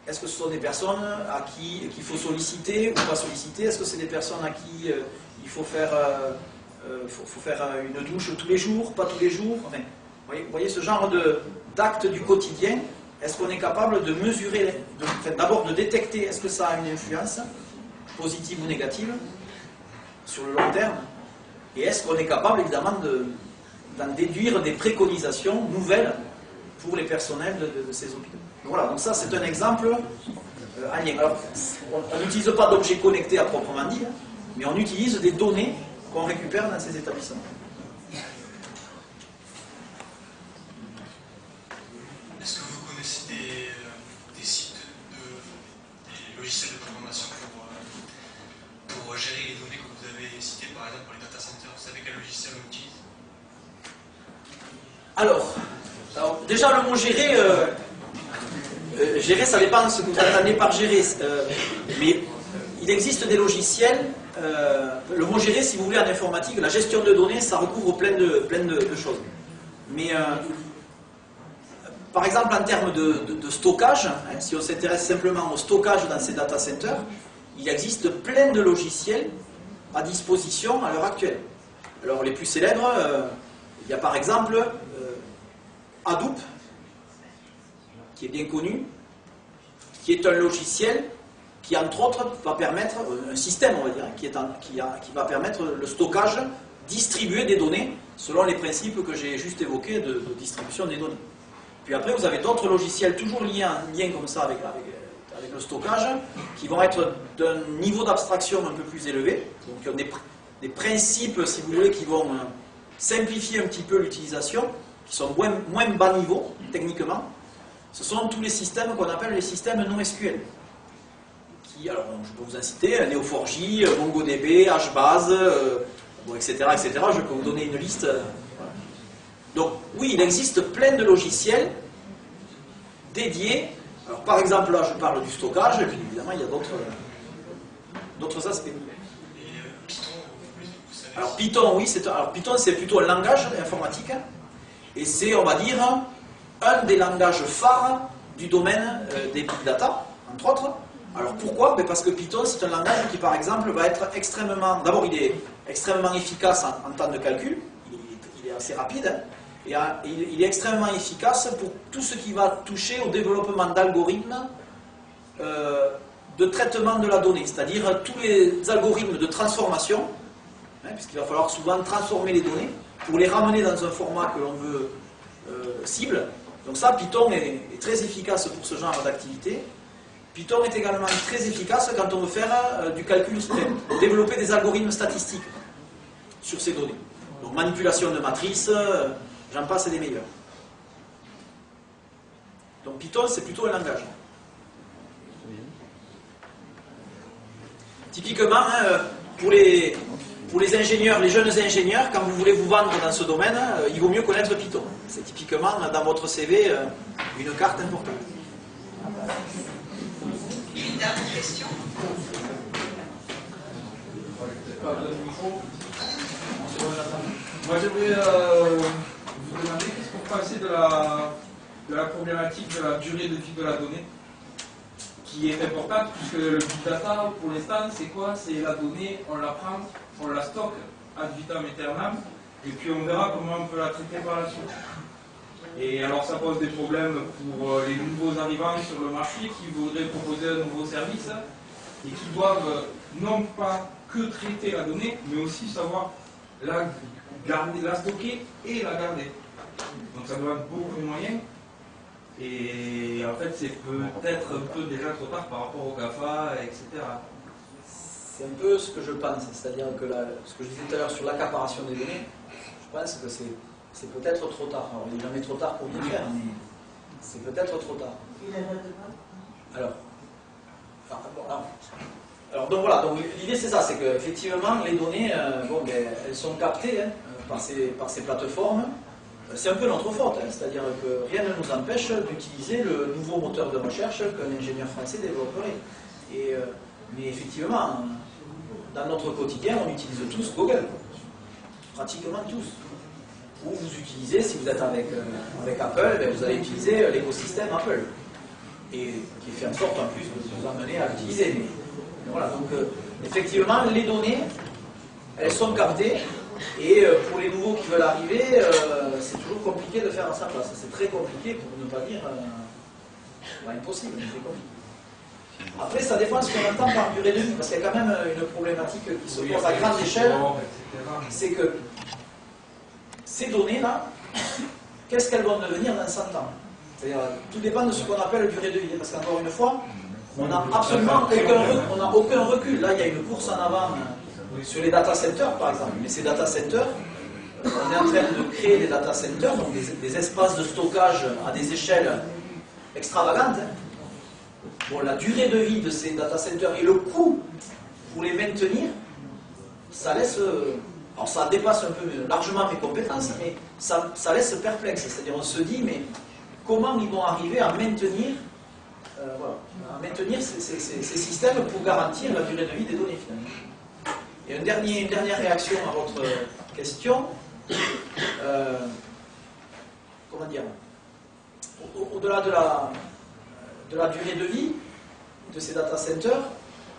Est-ce que ce sont des personnes à qui qu'il faut solliciter ou pas solliciter? Est-ce que c'est des personnes à qui il faut faire une douche tous les jours, pas tous les jours? Enfin, vous voyez ce genre d'actes du quotidien, est-ce qu'on est capable de mesurer, d'abord de détecter, est-ce que ça a une influence, positive ou négative, sur le long terme? Et est-ce qu'on est capable, évidemment, d'en déduire des préconisations nouvelles pour les personnels de ces hôpitaux? Voilà, donc ça c'est un exemple en lien. Alors, on n'utilise pas d'objets connectés à proprement dit, mais on utilise des données qu'on récupère dans ces établissements. Est-ce que vous connaissez des sites, des logiciels de programmation pour gérer les données que vous avez citées, par exemple pour les data centers? Vous savez quel logiciel on utilise? Alors, déjà le mot gérer, gérer ça dépend de ce que vous entendez par gérer, mais il existe des logiciels, le mot gérer, si vous voulez, en informatique, la gestion de données, ça recouvre plein de choses. Mais par exemple, en termes de stockage, hein, si on s'intéresse simplement au stockage dans ces data centers, il existe plein de logiciels à disposition à l'heure actuelle. Alors les plus célèbres, il y a par exemple Hadoop, qui est bien connu, qui est un logiciel qui, entre autres, va permettre, un système, on va dire, qui va permettre le stockage distribué des données selon les principes que j'ai juste évoqués de distribution des données. Puis après, vous avez d'autres logiciels toujours liés en lien comme ça avec le stockage, qui vont être d'un niveau d'abstraction un peu plus élevé, donc qui ont des principes, si vous voulez, qui vont simplifier un petit peu l'utilisation, qui sont moins bas niveau, techniquement. Ce sont tous les systèmes qu'on appelle les systèmes non SQL. Alors, je peux vous en citer, Neo4j, MongoDB, HBase, bon, etc., etc. Je peux vous donner une liste. Donc, oui, il existe plein de logiciels dédiés. Alors, par exemple, là, je parle du stockage, et puis évidemment, il y a d'autres aspects. Et Python, vous savez? Alors, Python, oui, Python, c'est plutôt un langage informatique, et c'est, on va dire, un des langages phares du domaine des big data, entre autres. Alors pourquoi? Parce que Python, c'est un langage qui, par exemple, va être extrêmement... D'abord, il est extrêmement efficace en temps de calcul, il est assez rapide, et il est extrêmement efficace pour tout ce qui va toucher au développement d'algorithmes de traitement de la donnée, c'est-à-dire tous les algorithmes de transformation, hein, puisqu'il va falloir souvent transformer les données pour les ramener dans un format que l'on veut cible. Donc ça, Python est très efficace pour ce genre d'activité. Python est également très efficace quand on veut faire du calcul, développer des algorithmes statistiques sur ces données. Donc manipulation de matrices, j'en passe et des meilleurs. Donc Python, c'est plutôt un langage. Typiquement, pour les ingénieurs, les jeunes ingénieurs, quand vous voulez vous vendre dans ce domaine, il vaut mieux connaître Python. C'est typiquement dans votre CV une carte importante. Une dernière question. Moi j'aimerais vous demander qu'est-ce que vous pensez de la problématique de la durée de vie de la donnée, qui est importante, puisque le big data pour l'instant c'est quoi? C'est la donnée, on la prend, on la stocke ad vitam aeternam, et puis on verra comment on peut la traiter par la suite. Et alors ça pose des problèmes pour les nouveaux arrivants sur le marché qui voudraient proposer un nouveau service et qui doivent non pas que traiter la donnée, mais aussi savoir la garder, la stocker et la garder. Donc ça demande beaucoup de moyens. Et en fait c'est peut-être un peu déjà trop tard par rapport au GAFA, etc. C'est un peu ce que je pense, c'est-à-dire que ce que je disais tout à l'heure sur l'accaparation des données, je pense que c'est peut-être trop tard. Alors, il n'est jamais trop tard pour bien faire, mais c'est peut-être trop tard. Alors donc voilà, donc l'idée c'est ça, c'est qu'effectivement les données, elles sont captées par ces plateformes. C'est un peu notre faute, c'est-à-dire que rien ne nous empêche d'utiliser le nouveau moteur de recherche qu'un ingénieur français développerait. Mais effectivement, dans notre quotidien, on utilise tous Google, pratiquement tous. Ou vous utilisez, si vous êtes avec Apple, vous allez utiliser l'écosystème Apple, et qui fait en sorte en plus de vous amener à l'utiliser. Mais voilà, donc effectivement, les données, elles sont captées. Et pour les nouveaux qui veulent arriver, c'est toujours compliqué de faire à sa place. C'est très compliqué, pour ne pas dire impossible. C'est compliqué. Après, ça dépend de ce qu'on entend par durée de vie, parce qu'il y a quand même une problématique qui se pose à grande échelle. C'est que ces données-là, qu'est-ce qu'elles vont devenir dans 100 ans? C'est-à-dire, tout dépend de ce qu'on appelle durée de vie. Parce qu'encore une fois, on n'a absolument aucun recul. Là, il y a une course en avant sur les data centers, par exemple. Mais ces data centers, on est en train de créer des data centers, donc des espaces de stockage à des échelles extravagantes. Bon, la durée de vie de ces data centers et le coût pour les maintenir, ça laisse... Alors ça dépasse un peu largement mes compétences, mais ça laisse perplexe. C'est-à-dire on se dit, mais comment ils vont arriver à maintenir, ces systèmes pour garantir la durée de vie des données finalement. Et une dernière réaction à votre question. Comment dire? Au-delà de la durée de vie de ces data centers,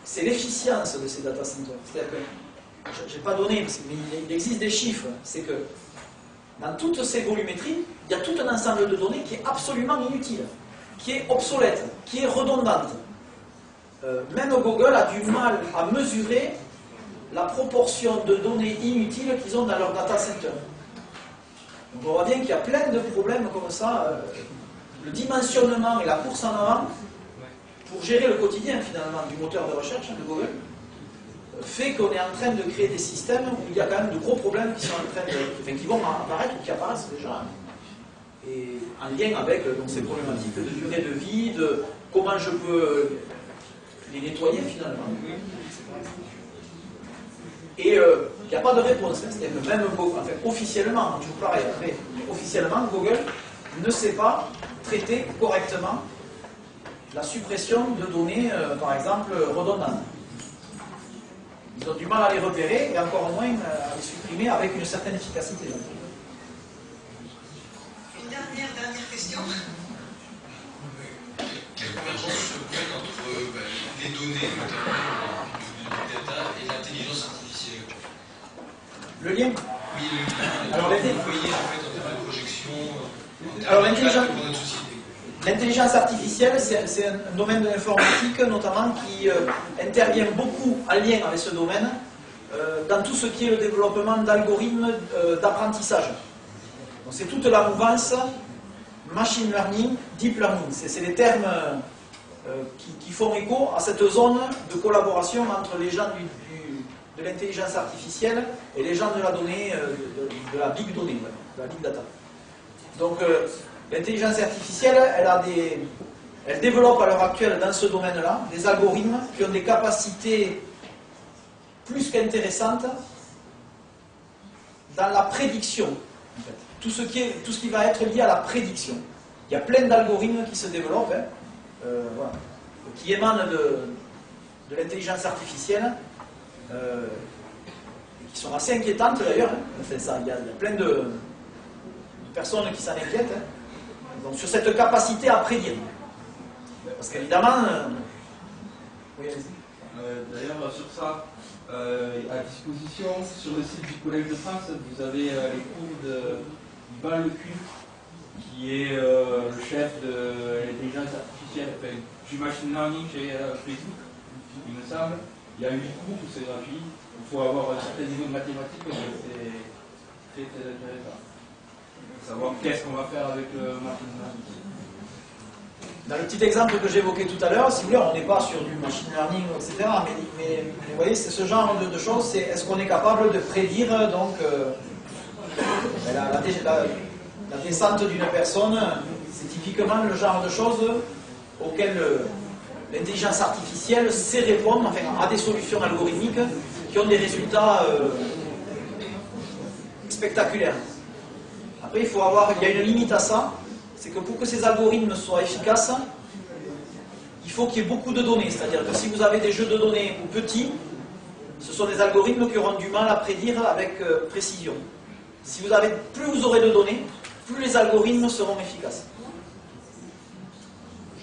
c'est l'efficience de ces data centers. C'est-à-dire que, je n'ai pas donné, mais il existe des chiffres, c'est que dans toutes ces volumétries, il y a tout un ensemble de données qui est absolument inutile, qui est obsolète, qui est redondante. Même Google a du mal à mesurer la proportion de données inutiles qu'ils ont dans leur data center. Donc on voit bien qu'il y a plein de problèmes comme ça. Le dimensionnement et la course en avant pour gérer le quotidien finalement du moteur de recherche de Google fait qu'on est en train de créer des systèmes où il y a quand même de gros problèmes qui sont en train qui vont apparaître ou qui apparaissent déjà. Et en lien avec donc, ces problématiques de durée de vie, de comment je peux les nettoyer finalement. Et il n'y a pas de réponse. C'est-à-dire que même officiellement, toujours pareil, après, officiellement, Google ne sait pas traiter correctement la suppression de données, par exemple, redondantes. Ils ont du mal à les repérer et encore moins à les supprimer avec une certaine efficacité. Une dernière question. Quelle convergence peut être entre les données, notamment du data, et l'intelligence artificielle? Le lien? Oui, le lien. Alors, vous voyez en fait en termes de projection, alors, de notre société. L'intelligence artificielle, c'est un domaine de l'informatique notamment qui intervient beaucoup en lien avec ce domaine dans tout ce qui est le développement d'algorithmes d'apprentissage. C'est toute la mouvance machine learning, deep learning. C'est les termes qui font écho à cette zone de collaboration entre les gens de l'intelligence artificielle et les gens de la donnée, de la big donnée, de la big data. Donc l'intelligence artificielle, elle développe à l'heure actuelle dans ce domaine-là des algorithmes qui ont des capacités plus qu'intéressantes dans la prédiction. En fait. Tout ce qui va être lié à la prédiction. Il y a plein d'algorithmes qui se développent, voilà, qui émanent de l'intelligence artificielle, et qui sont assez inquiétantes d'ailleurs. Enfin, il y a plein de personnes qui s'en inquiètent. Donc sur cette capacité à prédire. Parce qu'évidemment... oui, d'ailleurs, sur ça, à disposition, sur le site du Collège de France, vous avez les cours d'Yvan Lecun, qui est le chef de l'intelligence artificielle, enfin, du machine learning chez Facebook, il me semble. Il y a 8 cours, c'est gratuit. Il faut avoir un certain niveau de mathématiques, mais c'est très très intéressant. Savoir qu'est-ce qu'on va faire avec le machine learning. Dans le petit exemple que j'évoquais tout à l'heure, si vous voulez, on n'est pas sur du machine learning, etc. Mais vous voyez, c'est ce genre de choses, c'est est-ce qu'on est capable de prédire donc la descente d'une personne, c'est typiquement le genre de choses auxquelles l'intelligence artificielle sait répondre, enfin, à des solutions algorithmiques qui ont des résultats spectaculaires. Après, il y a une limite à ça, c'est que pour que ces algorithmes soient efficaces, il faut qu'il y ait beaucoup de données. C'est-à-dire que si vous avez des jeux de données petits, ce sont des algorithmes qui auront du mal à prédire avec précision. Plus vous aurez de données, plus les algorithmes seront efficaces.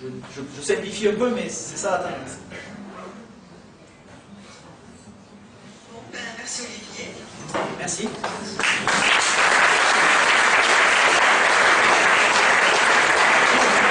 Je simplifie un peu, mais c'est ça la tendance. Bon, ben, merci Olivier. Merci.